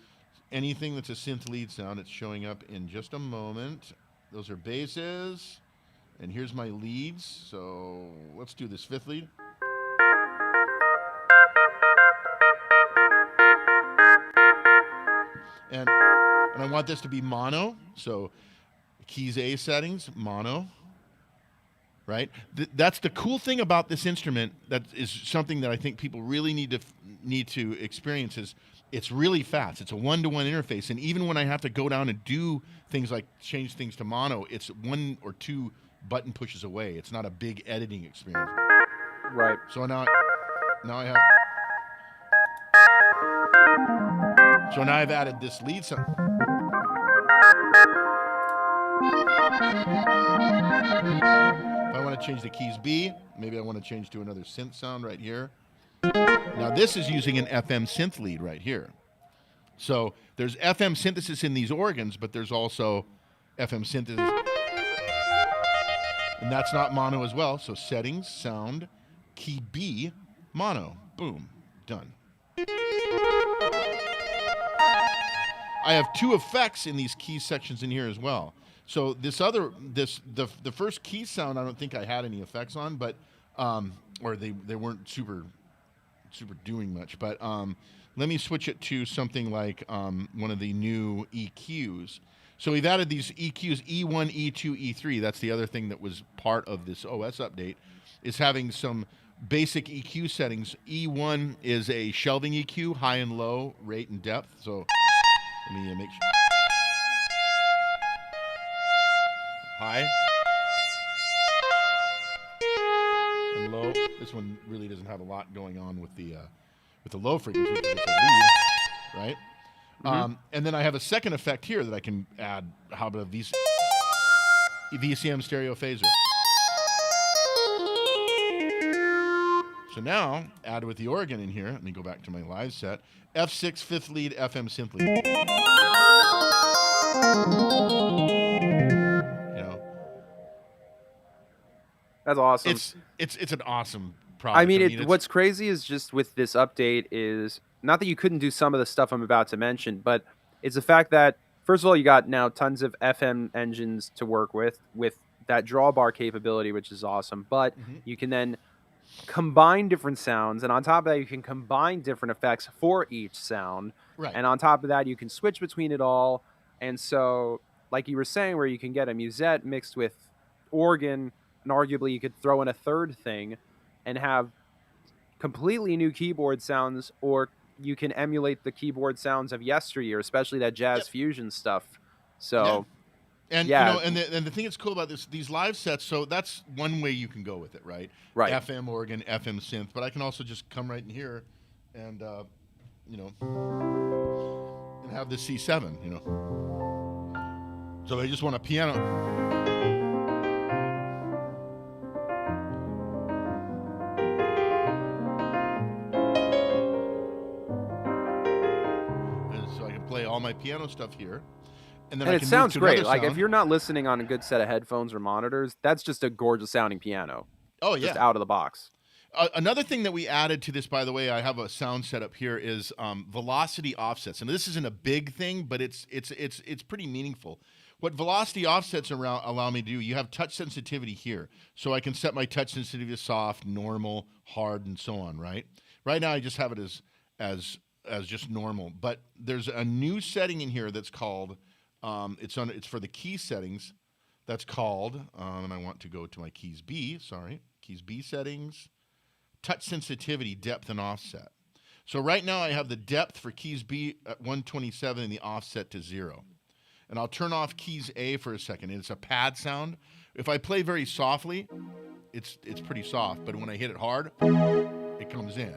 anything that's a synth lead sound. It's showing up in just a moment. Those are basses. And here's my leads. So let's do this 5th lead. And I want this to be mono. So keys A settings, mono. Right? That's the cool thing about this instrument. That is something that I think people really need to experience. Is it's really fast. It's a one-to-one interface, and even when I have to go down and do things like change things to mono, it's 1 or 2 button pushes away. It's not a big editing experience. Right. So now I have. So now I've added this lead sound. If I want to change the keys B, maybe I want to change to another synth sound right here. Now this is using an FM synth lead right here. So there's FM synthesis in these organs, but there's also FM synthesis. And that's not mono as well. So settings, sound, key B, mono. Boom. Done. I have 2 effects in these key sections in here as well. So the first key sound I don't think I had any effects on, but or they weren't super doing much. But let me switch it to something like one of the new EQs. So we've added these EQs, E1, E2, E3. That's the other thing that was part of this OS update, is having some basic EQ settings. E1 is a shelving EQ, high and low, rate and depth. So let me make sure. High and low. This one really doesn't have a lot going on with the low frequency. It's a lead, right? Mm-hmm. And then I have a second effect here that I can add. How about a VCM stereo phaser? So now, add with the organ in here. Let me go back to my live set. F6 5th lead FM synth lead. That's awesome. It's an awesome product. I mean, what's crazy is just with this update is not that you couldn't do some of the stuff I'm about to mention, but it's the fact that, first of all, you got now tons of FM engines to work with that drawbar capability, which is awesome. But you can then combine different sounds, and on top of that, you can combine different effects for each sound. Right. And on top of that, you can switch between it all. And so, like you were saying, where you can get a musette mixed with organ, and arguably you could throw in a third thing and have completely new keyboard sounds, or you can emulate the keyboard sounds of yesteryear, especially that jazz fusion stuff. So, and and the thing that's cool about these live sets, so that's one way you can go with it, right? Right. FM organ, FM synth, but I can also just come right in here and and have this C7, So I just want a piano. All my piano stuff here, and then And I it can move sounds to another great. Like if sound. you're not listening on a good set of headphones or monitors, that's just a gorgeous sounding piano, Oh just yeah. out of the box. Another thing that we added to this, by the way, I have a sound setup here, is velocity offsets, and this isn't a big thing, but it's pretty meaningful. What velocity offsets allow me to do, you have touch sensitivity here, so I can set my touch sensitivity to soft, normal, hard, and so on. Right now, I just have it as just normal, but there's a new setting in here that's called it's for the key settings. That's called, and I want to go to my keys B. Sorry, keys B settings. Touch sensitivity, depth, and offset. So right now I have the depth for keys B at 127 and the offset to 0. And I'll turn off keys A for a second. It's a pad sound. If I play very softly, it's pretty soft, but when I hit it hard, it comes in.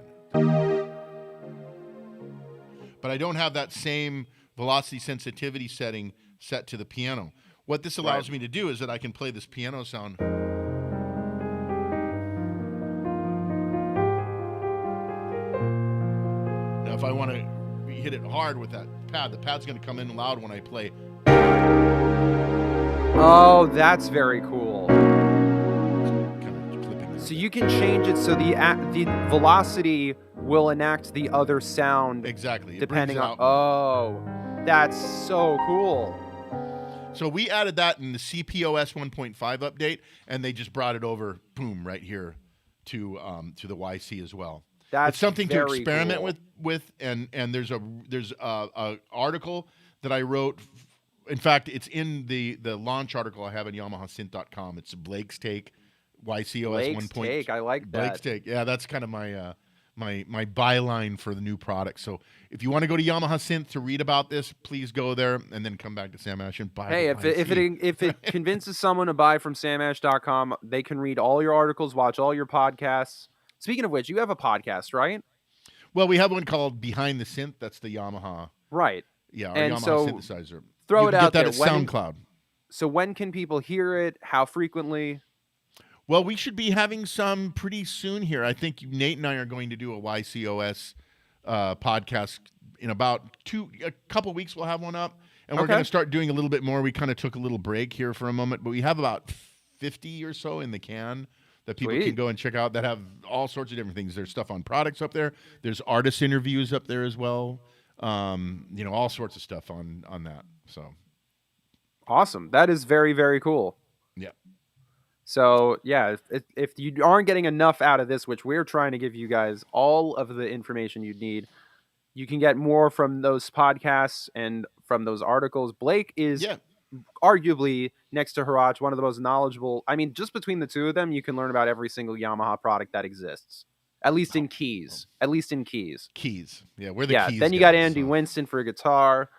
But I don't have that same velocity sensitivity setting set to the piano. What this allows me to do is that I can play this piano sound. If I want to hit it hard with that pad, the pad's going to come in loud when I play. Oh, that's very cool. Kind of clipping So you can change it so the velocity will enact the other sound exactly. depending on. Oh, that's so cool. So we added that in the CPOS 1.5 update, and they just brought it over, boom, right here to the YC as well. That's it's something to very experiment cool. with, and there's a article that I wrote. In fact, it's in the launch article I have at YamahaSynth.com. It's Blake's take, YCOS Blake's 1. take, I like that. Blake's take, yeah, that's kind of my my byline for the new product. So if you want to go to Yamaha Synth to read about this, please go there and then come back to Sam Ash and buy. Hey, if it convinces someone to buy from SamAsh.com, they can read all your articles, watch all your podcasts. Speaking of which, you have a podcast, right? Well, we have one called Behind the Synth. That's the Yamaha. Right. Yeah, our And Yamaha so synthesizer. throw You it can out get there. that at SoundCloud. So when can people hear it? How frequently? Well, we should be having some pretty soon here. I think Nate and I are going to do a YCOS podcast in about a couple weeks. We'll have one up, and we're going to start doing a little bit more. We kind of took a little break here for a moment, but we have about 50 or so in the can that people can go and check out that have all sorts of different things. There's stuff on products up there. There's artist interviews up there as well. All sorts of stuff on that. So awesome. That is very, very cool. Yeah. So yeah, if you aren't getting enough out of this, which we're trying to give you guys all of the information you need, you can get more from those podcasts and from those articles. Blake is arguably, next to Haraj, one of the most knowledgeable. I mean, just between the two of them, you can learn about every single Yamaha product that exists. At least in keys. At least in keys. Keys. Yeah, we're the keys. Then you got Andy Winston for guitar.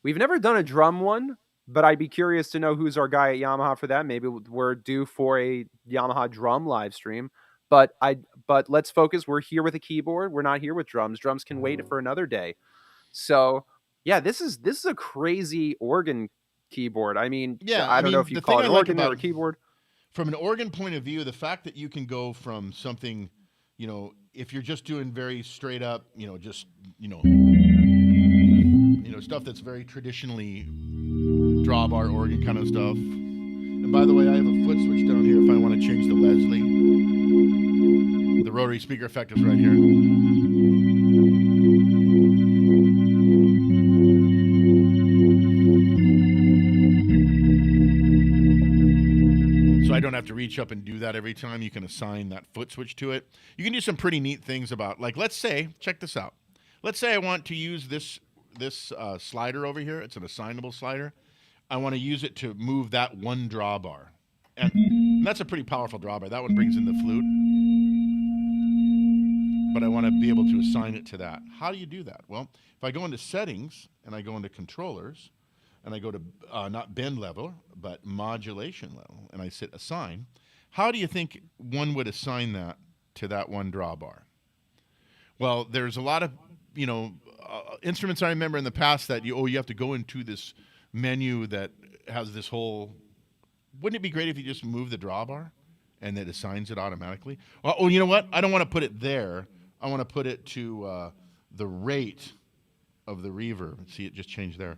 We've never done a drum one, but I'd be curious to know who's our guy at Yamaha for that. Maybe we're due for a Yamaha drum live stream. But let's focus. We're here with a keyboard. We're not here with drums. Drums can wait for another day. So yeah, this is a crazy organ keyboard. I mean, I don't know if you call it an organ or a keyboard. From an organ point of view, the fact that you can go from something, if you're just doing very straight up, stuff that's very traditionally drawbar organ kind of stuff. And by the way, I have a foot switch down here if I want to change the Leslie. The rotary speaker effect is right here. So I don't have to reach up and do that every time. You can assign that foot switch to it. You can do some pretty neat things about, like, let's say, check this out. Let's say I want to use this slider over here. It's an assignable slider. I want to use it to move that one drawbar. And that's a pretty powerful drawbar. That one brings in the flute. But I want to be able to assign it to that. How do you do that? Well, if I go into settings and I go into controllers and I go to not bend level, but modulation level, and I hit assign, how do you think one would assign that to that one drawbar? Well, there's a lot of, instruments I remember in the past that you have to go into this menu that has this whole. Wouldn't it be great if you just move the drawbar and it assigns it automatically? Oh, you know what? I don't want to put it there. I want to put it to the rate of the reverb. See, it just changed there.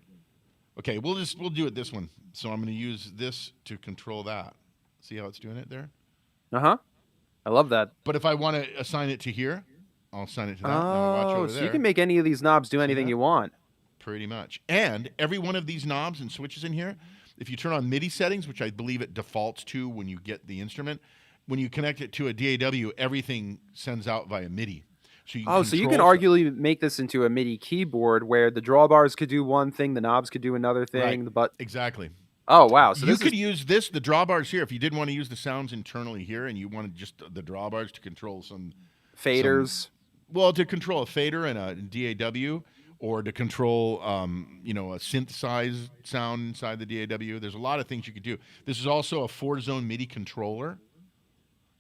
Okay, we'll do it this one. So I'm going to use this to control that. See how it's doing it there? Uh-huh. I love that. But if I want to assign it to here, I'll assign it to that. Now watch Oh, over so you can there. make any of these knobs do See anything that? you want. Pretty much. And every one of these knobs and switches in here, if you turn on MIDI settings, which I believe it defaults to when you get the instrument, when you connect it to a DAW, everything sends out via MIDI. So you can Oh, so you can control stuff. arguably make this into a MIDI keyboard where the drawbars could do one thing, the knobs could do another Right. thing, but Exactly. oh wow, so You this is could use this, the drawbars here, if you didn't want to use the sounds internally here and you wanted just the drawbars to control some faders. well, to control a fader and a DAW, or to control, a synthesized sound inside the DAW. There's a lot of things you could do. This is also a 4-zone MIDI controller.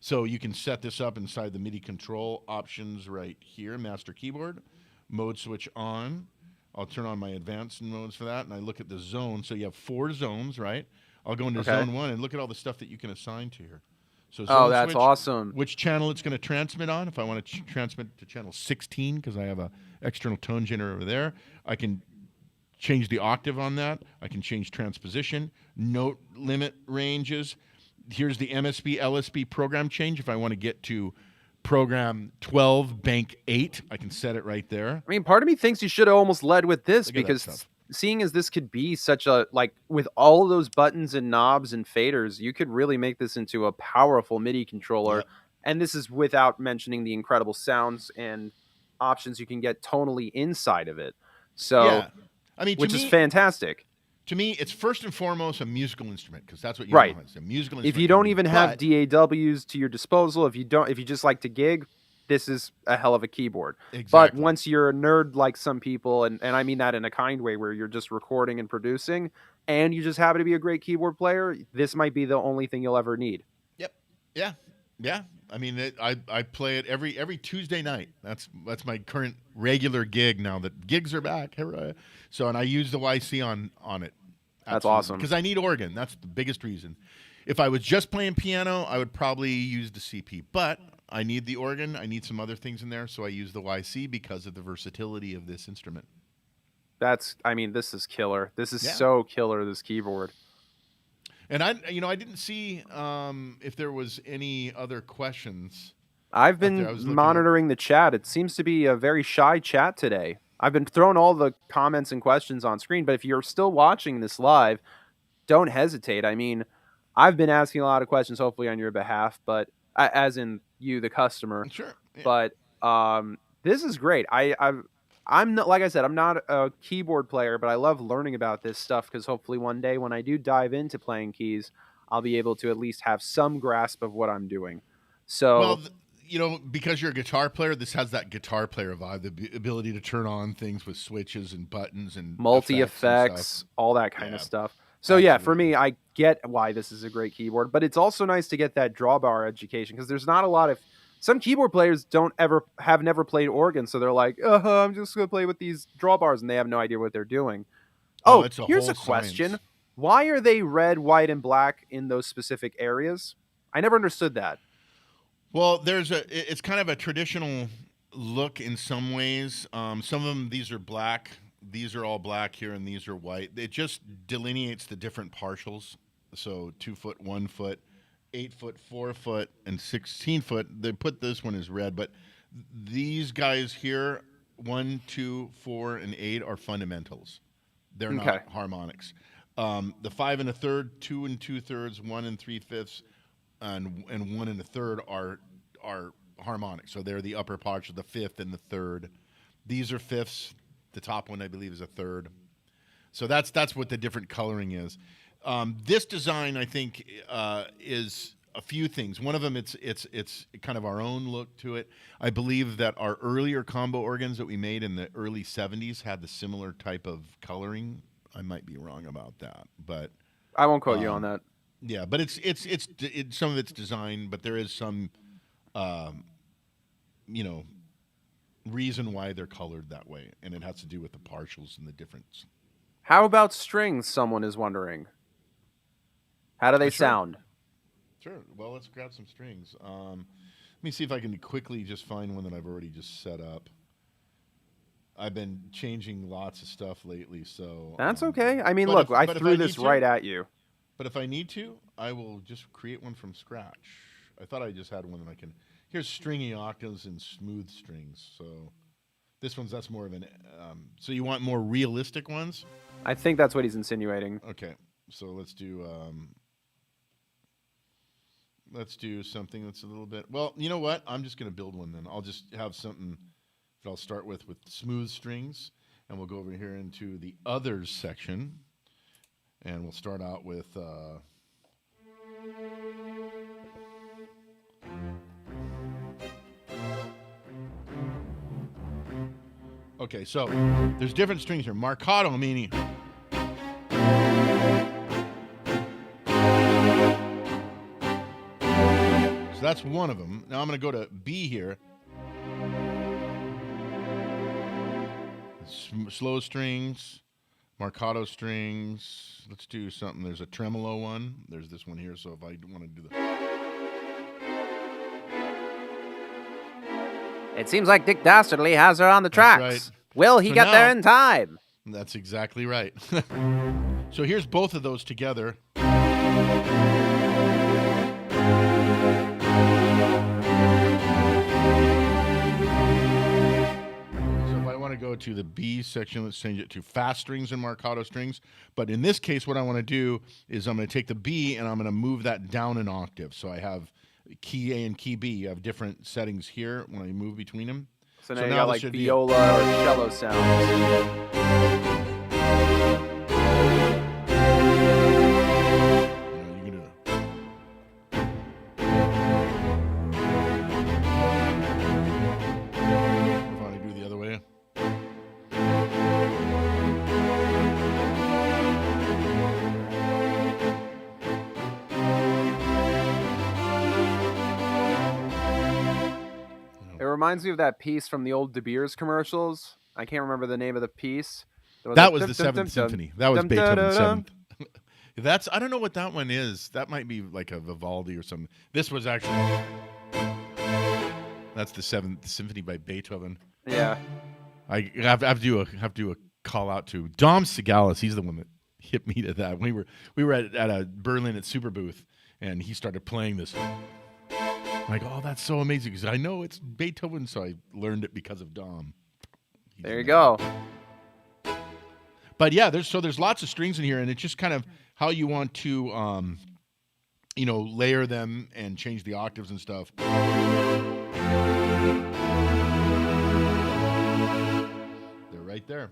So you can set this up inside the MIDI control options right here, master keyboard, mode switch on. I'll turn on my advanced modes for that, and I look at the zone. So you have 4 zones, right? I'll go into Okay. zone 1 and look at all the stuff that you can assign to here. So Oh, zone that's switch, awesome. which channel it's going to transmit on. If I want to transmit to channel 16 because I have a external tone generator over there, I can change the octave on that. I can change transposition, note limit ranges. Here's the MSB LSB program change. If I want to get to program 12 bank 8, I can set it right there. I mean, part of me thinks you should have almost led with this Look at that because stuff. seeing as this could be such a like with all of those buttons and knobs and faders, you could really make this into a powerful MIDI controller. Yep. And this is without mentioning the incredible sounds and options you can get tonally inside of it. So, Yeah. I mean, which is fantastic. to me, it's first and foremost a musical instrument because that's what Right. Yamaha is, a musical If instrument. you don't even have but, DAWs to your disposal, if you just like to gig, this is a hell of a keyboard. But exactly. once you're a nerd like some people, and I mean that in a kind way where you're just recording and producing, and you just happen to be a great keyboard player, this might be the only thing you'll ever need. Yep. Yeah. Yeah. I mean, I play it every Tuesday night. That's my current regular gig now that gigs are back. So, and I use the YC on it. That's awesome. Because I need organ. That's the biggest reason. If I was just playing piano, I would probably use the CP. But I need the organ. I need some other things in there, so I use the YC because of the versatility of this instrument. I mean, this is killer. This is Yeah. so killer, this keyboard. And I didn't see if there was any other questions. I've there. I was been looking monitoring the chat. It seems to be a very shy chat today. I've been throwing all the comments and questions on screen, but if you're still watching this live, don't hesitate. I mean, I've been asking a lot of questions, hopefully on your behalf, but as in you, the customer. Sure. Yeah. But this is great. I'm not, like I said, I'm not a keyboard player, but I love learning about this stuff because hopefully one day when I do dive into playing keys, I'll be able to at least have some grasp of what I'm doing. So, Well, because you're a guitar player, this has that guitar player vibe, the ability to turn on things with switches and buttons and multi effects and effects, stuff. all that kind of Yeah, stuff. So yeah, for absolutely. me, I get why this is a great keyboard, but it's also nice to get that drawbar education because there's not a lot of some keyboard players have never played organ, so they're like, I'm just gonna play with these drawbars, and they have no idea what they're doing. Oh, Oh, it's a here's whole a question: science. why are they red, white, and black in those specific areas? I never understood that. Well, it's kind of a traditional look in some ways. Some of them, these are black. These are all black here, and these are white. It just delineates the different partials. So 2 foot, 1 foot, 8 foot, 4 foot, and 16 foot. They put this one as red, but these guys here, 1, 2, 4, and 8 are fundamentals. They're Okay. not harmonics. The 5 and a third, 2 and 2/3, 1 and 3/5, and 1 and a third are harmonic. So they're the upper parts of the fifth and the third. These are fifths. The top one, I believe, is a third. So that's what the different coloring is. This design, I think, is a few things. One of them, it's kind of our own look to it. I believe that our earlier combo organs that we made in the early 70s had the similar type of coloring. I might be wrong about that, but I won't quote you on that. yeah, but it's some of it's design, but there is some, you know, reason why they're colored that way, and it has to do with the partials and the difference. How about strings? Someone is wondering. How do they Sure. sound? Sure. Well, let's grab some strings. Let me see if I can quickly just find one that I've already just set up. I've been changing lots of stuff lately, so That's okay. I mean, but look, if I but if threw I this need right to, at you. but if I need to, I will just create one from scratch. I thought I just had one that I can. Here's stringy octaves and smooth strings. So this that's more of an. So you want more realistic ones? I think that's what he's insinuating. Okay, so let's do something that's a little bit. Well, you know what? I'm just gonna build one then. I'll just have something that I'll start with smooth strings, and we'll go over here into the others section, and we'll start out with. Okay, so there's different strings here. Marcato meaning. So that's one of them. Now I'm going to go to B here. Slow strings, Marcato strings. Let's do something. There's a tremolo one. There's this one here. So if I want to do the. It seems like Dick Dastardly has her on the tracks. Right. Will he get there in time? That's exactly right. So here's both of those together. So if I want to go to the B section, let's change it to fast strings and Marcato strings. But in this case, what I want to do is I'm going to take the B and I'm going to move that down an octave. So I have key A and key B. I have different settings here when I move between them. So now you got like viola or cello sounds. It reminds me of that piece from the old De Beers commercials. I can't remember the name of the piece. That was the Seventh Symphony. That was Beethoven's Seventh. I don't know what that one is. That might be like a Vivaldi or something. This was actually. That's the Seventh Symphony by Beethoven. Yeah. I have to do a call out to Dom Segalis. He's the one that hit me to that. We were at a Berlin at Super Booth, and he started playing this. I'm like, oh, that's so amazing because I know it's Beethoven, so I learned it because of Dom. There you go. But yeah, there's lots of strings in here, and it's just kind of how you want to, layer them and change the octaves and stuff. They're right there.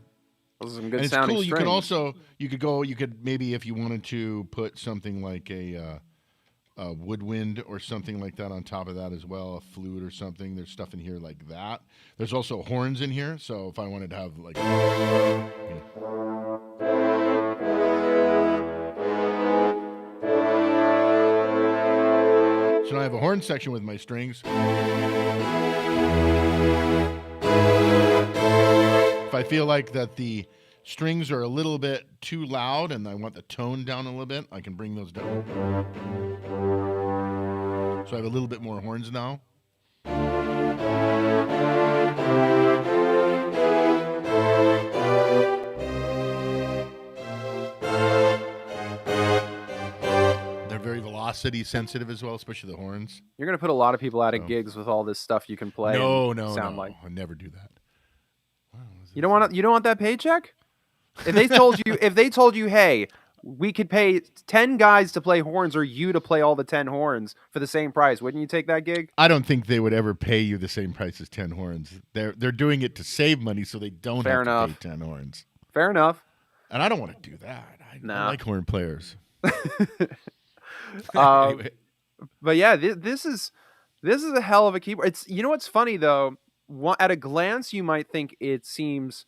Those are some good and it's sounding cool. strings. You could maybe if you wanted to put something like a woodwind or something like that on top of that as well, a flute or something. There's stuff in here like that. There's also horns in here, so if I wanted to have like. So now I have a horn section with my strings. If I feel like that the strings are a little bit too loud and I want the tone down a little bit, I can bring those down. So I have a little bit more horns now. They're very velocity sensitive as well, especially the horns. You're going to put a lot of people out at gigs with all this stuff you can play. No. Like. I never do that. Wow, you don't want that paycheck? If they told you, hey, we could pay 10 guys to play horns or you to play all the 10 horns for the same price, wouldn't you take that gig? I don't think they would ever pay you the same price as 10 horns. They're doing it to save money so they don't have to pay 10 horns. Fair enough. And I don't want to do that. I like horn players. Anyway. But yeah, this is a hell of a keyboard. It's what's funny though, at a glance you might think it seems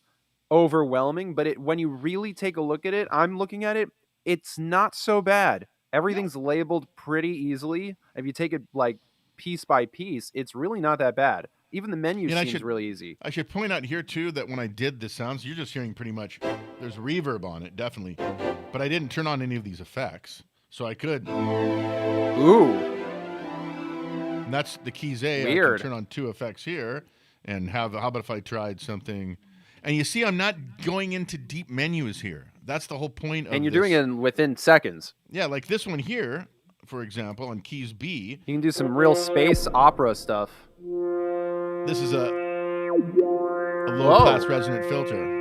overwhelming, but when you really take a look at it, I'm looking at it, it's not so bad. Everything's labeled pretty easily. If you take it like piece by piece, it's really not that bad. Even the menu seems really easy. I should point out here too that when I did the sounds, you're just hearing pretty much there's reverb on it, definitely. But I didn't turn on any of these effects. So I could. Ooh. And that's the keys A. Weird. I can turn on two effects here and how about if I tried something. And you see, I'm not going into deep menus here. That's the whole point And of you're doing it this. within seconds. Yeah, like this one here, for example, on keys B. You can do some real space opera stuff. This is a low Whoa. pass resonant filter.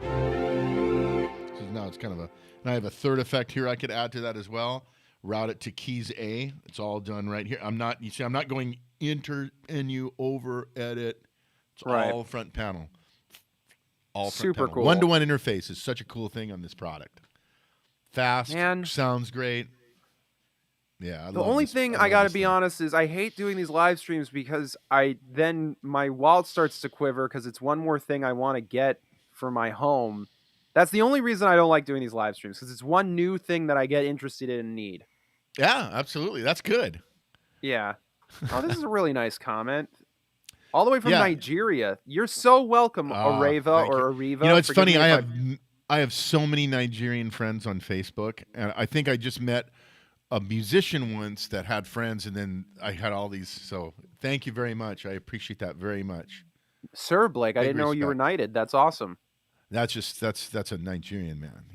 So now it's kind of a. And I have a third effect here I could add to that as well. Route it to keys A. It's all done right here. I'm not. You see, I'm not going enter menu over edit. It's Right. all front panel. All front Super panel. cool. One-to-one interface is such a cool thing on this product. Fast, Man. sounds great. Yeah, I The love only this. thing I I love gotta this be thing. honest is I hate doing these live streams because my wallet starts to quiver because it's one more thing I want to get for my home. That's the only reason I don't like doing these live streams because it's one new thing that I get interested in and need. Yeah, absolutely. That's good. Yeah. Oh, this is a really nice comment. All the way from Yeah. Nigeria. You're so welcome, Areva Thank you. or Ariva. You know, it's Forgive funny. me if I have so many Nigerian friends on Facebook, and I think I just met a musician once that had friends, and then I had all these. So thank you very much. I appreciate that very much. Sir Blake, I Big didn't know you were respect. knighted. That's awesome. That's a Nigerian man.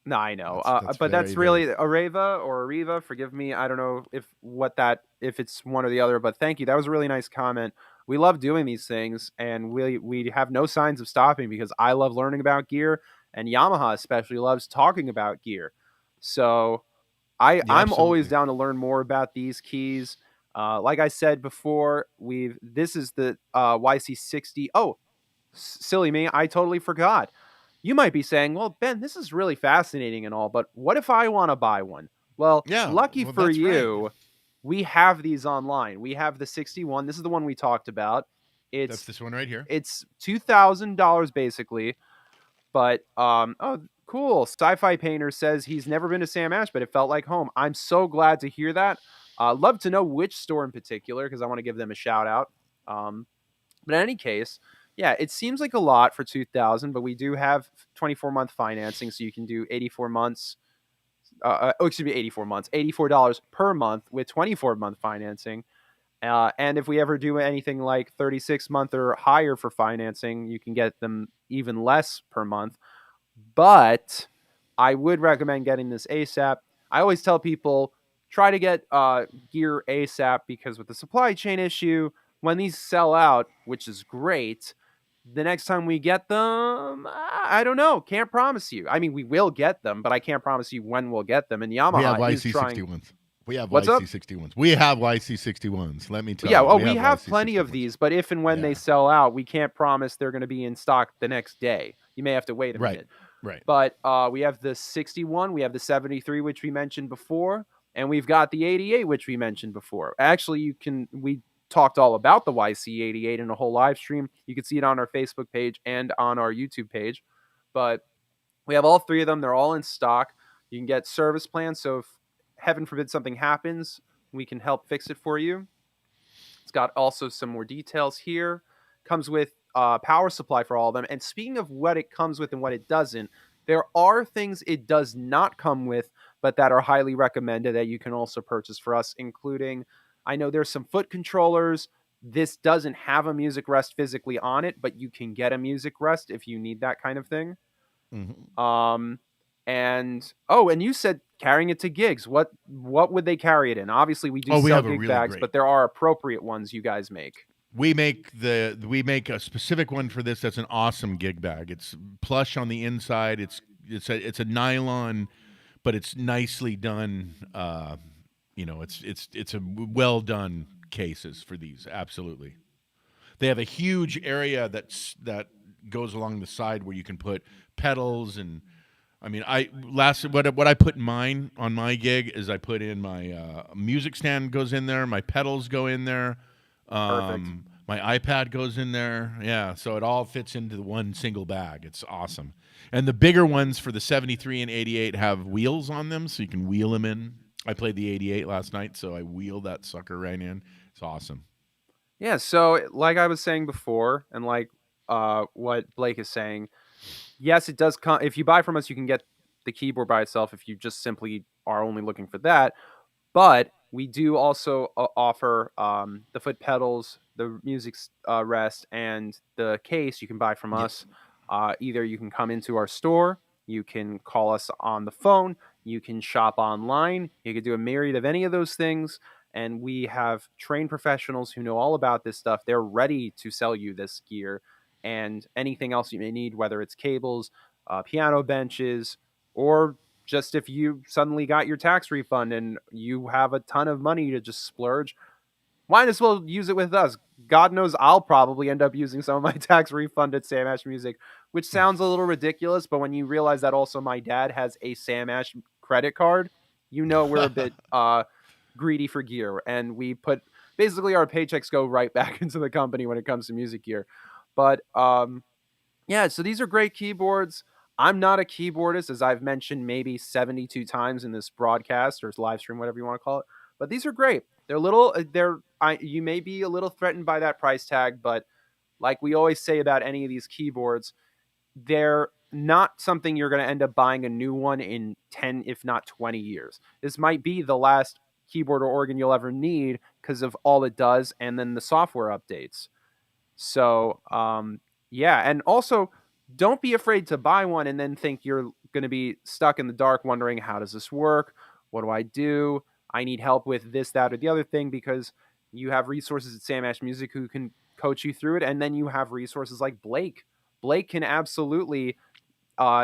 No, I know. That's But very that's very. really Areva or Ariva. Forgive me. I don't know if it's one or the other, but thank you. That was a really nice comment. We love doing these things, and we have no signs of stopping because I love learning about gear, and Yamaha especially loves talking about gear. So Yeah, I'm always absolutely. down to learn more about these keys. Like I said before, this is the YC60. Oh, silly me, I totally forgot. You might be saying, well, Ben, this is really fascinating and all, but what if I want to buy one? Well, Yeah, lucky well, for that's right. you, we have these online. We have the 61. This is the one we talked about. That's It's this one right here. it's $2,000 basically, but oh, cool. Sci-Fi Painter says he's never been to Sam Ash, but it felt like home. I'm so glad to hear that. Love to know which store in particular because I want to give them a shout out. Um, but in any case, yeah, it seems like a lot for 2000, but we do have 24-month financing, so you can do 84 months. Excuse me, 84 months, $84 per month with 24-month financing. And if we ever do anything like 36-month or higher for financing, you can get them even less per month. But I would recommend getting this ASAP. I always tell people try to get gear ASAP because with the supply chain issue, when these sell out, which is great, the next time we get them, I don't know. Can't promise you. I mean, we will get them, but I can't promise you when we'll get them. And We have Yamaha is trying. YC61s. We have What's up? YC61s. We have YC61s. Let me tell Yeah, you, well, we we have have plenty of YC61s. these, but if and when they Yeah. sell out, we can't promise they're going to be in stock the next day. You may have to wait a Right. minute. Right. But we have the 61, we have the 73, which we mentioned before, and we've got the 88, which we mentioned before. Actually, we talked all about the YC88 in a whole live stream. You can see it on our Facebook page and on our YouTube page. But we have all three of them. They're all in stock. You can get service plans. So if heaven forbid something happens, we can help fix it for you. It's got also some more details here. Comes with power supply for all of them. And speaking of what it comes with and what it doesn't, there are things it does not come with, but that are highly recommended that you can also purchase for us, including I know there's some foot controllers. This doesn't have a music rest physically on it, but you can get a music rest if you need that kind of thing. Mm-hmm. And you said carrying it to gigs. What would they carry it in? Obviously, we do Oh, we sell have a gig really bags, great. but there are appropriate ones you guys make. We make a specific one for this. That's an awesome gig bag. It's plush on the inside. It's a nylon, but it's nicely done. It's a well done cases for these. Absolutely. They have a huge area that goes along the side where you can put pedals and. I mean, what I put in mine on my gig is I put in my music stand goes in there, my pedals go in there, Perfect. my iPad goes in there. Yeah, so it all fits into the one single bag. It's awesome. And the bigger ones for the 73 and 88 have wheels on them, so you can wheel them in. I played the 88 last night, so I wheeled that sucker right in. It's awesome. Yeah. So, like I was saying before, and like what Blake is saying, yes, it does come. If you buy from us, you can get the keyboard by itself. If you just simply are only looking for that, But we do also offer the foot pedals, the music rest, and the case you can buy from Yeah. us. Either you can come into our store, you can call us on the phone, you can shop online, you can do a myriad of any of those things. And we have trained professionals who know all about this stuff. They're ready to sell you this gear and anything else you may need, whether it's cables, piano benches, or just if you suddenly got your tax refund and you have a ton of money to just splurge, might as well use it with us. God knows I'll probably end up using some of my tax refund at Sam Ash Music, which sounds a little ridiculous, but when you realize that also my dad has a Sam Ash credit card, you know we're a bit greedy for gear, and we put basically our paychecks go right back into the company when it comes to music gear. But yeah, so these are great keyboards. I'm not a keyboardist, as I've mentioned maybe 72 times in this broadcast or live stream, whatever you want to call it. But these are great. They're little. You may be a little threatened by that price tag, but like we always say about any of these keyboards, they're not something you're going to end up buying a new one in 10, if not 20 years. This might be the last keyboard or organ you'll ever need because of all it does, and then the software updates. So, yeah, and also don't be afraid to buy one and then think you're going to be stuck in the dark wondering how does this work? What do I do? I need help with this, that, or the other thing because you have resources at Sam Ash Music who can coach you through it, and then you have resources like Blake. Blake can absolutely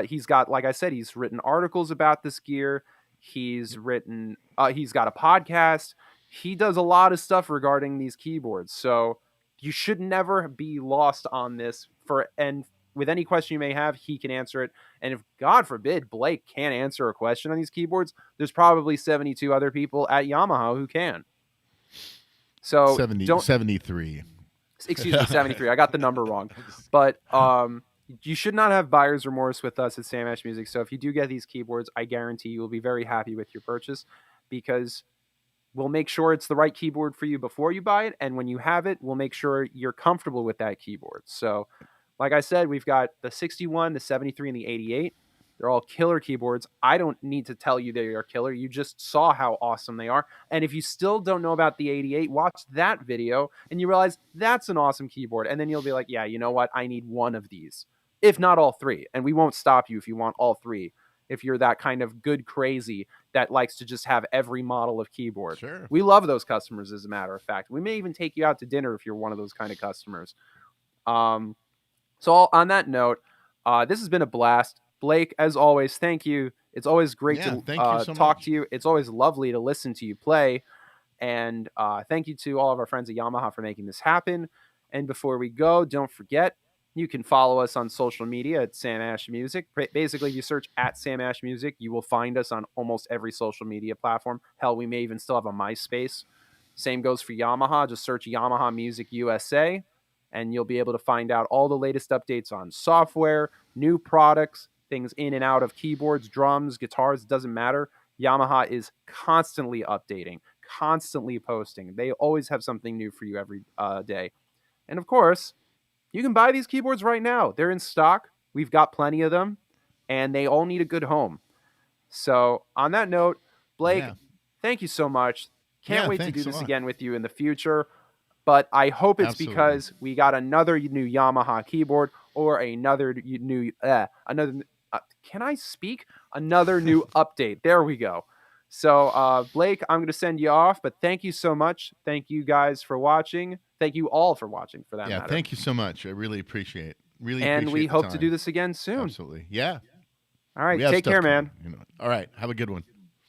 he's got, like I said, he's written articles about this gear. He's got a podcast. He does a lot of stuff regarding these keyboards. So you should never be lost on this. And with any question you may have, he can answer it. And if God forbid Blake can't answer a question on these keyboards, there's probably 72 other people at Yamaha who can. So 73. Excuse me, 73. I got the number wrong. But you should not have buyer's remorse with us at Sam Ash Music. So if you do get these keyboards, I guarantee you will be very happy with your purchase because we'll make sure it's the right keyboard for you before you buy it. And when you have it, we'll make sure you're comfortable with that keyboard. So, like I said, we've got the 61, the 73, and the 88. They're all killer keyboards. I don't need to tell you they are killer. You just saw how awesome they are. And if you still don't know about the 88, watch that video and you realize that's an awesome keyboard. And then you'll be like, yeah, you know what? I need one of these, if not all three. And we won't stop you if you want all three. If you're that kind of good crazy that likes to just have every model of keyboard. Sure. We love those customers, as a matter of fact. We may even take you out to dinner if you're one of those kind of customers. So on that note, this has been a blast. Blake, as always, thank you. It's always great to thank you so talk much. to you. It's always lovely to listen to you play. And thank you to all of our friends at Yamaha for making this happen. And before we go, don't forget, you can follow us on social media at Sam Ash Music. Basically, if you search at Sam Ash Music, you will find us on almost every social media platform. Hell, we may even still have a MySpace. Same goes for Yamaha. Just search Yamaha Music USA, and you'll be able to find out all the latest updates on software, new products, things in and out of keyboards, drums, guitars, it doesn't matter. Yamaha is constantly updating, constantly posting. They always have something new for you every day. And of course, you can buy these keyboards right now. They're in stock. We've got plenty of them, and they all need a good home. So, on that note, Blake, Yeah. thank you so much. Can't wait to do Thanks a this lot. again with you in the future. But I hope it's Absolutely. because we got another new Yamaha keyboard or another new can I speak? Another new update. There we go. So, Blake, I'm going to send you off, but thank you so much. Thank you guys for watching. Thank you all for watching, for that matter. Thank you so much. I really appreciate it. And we hope to do this again soon. Absolutely. Yeah. All right. Take care, man. All right. Have a good one.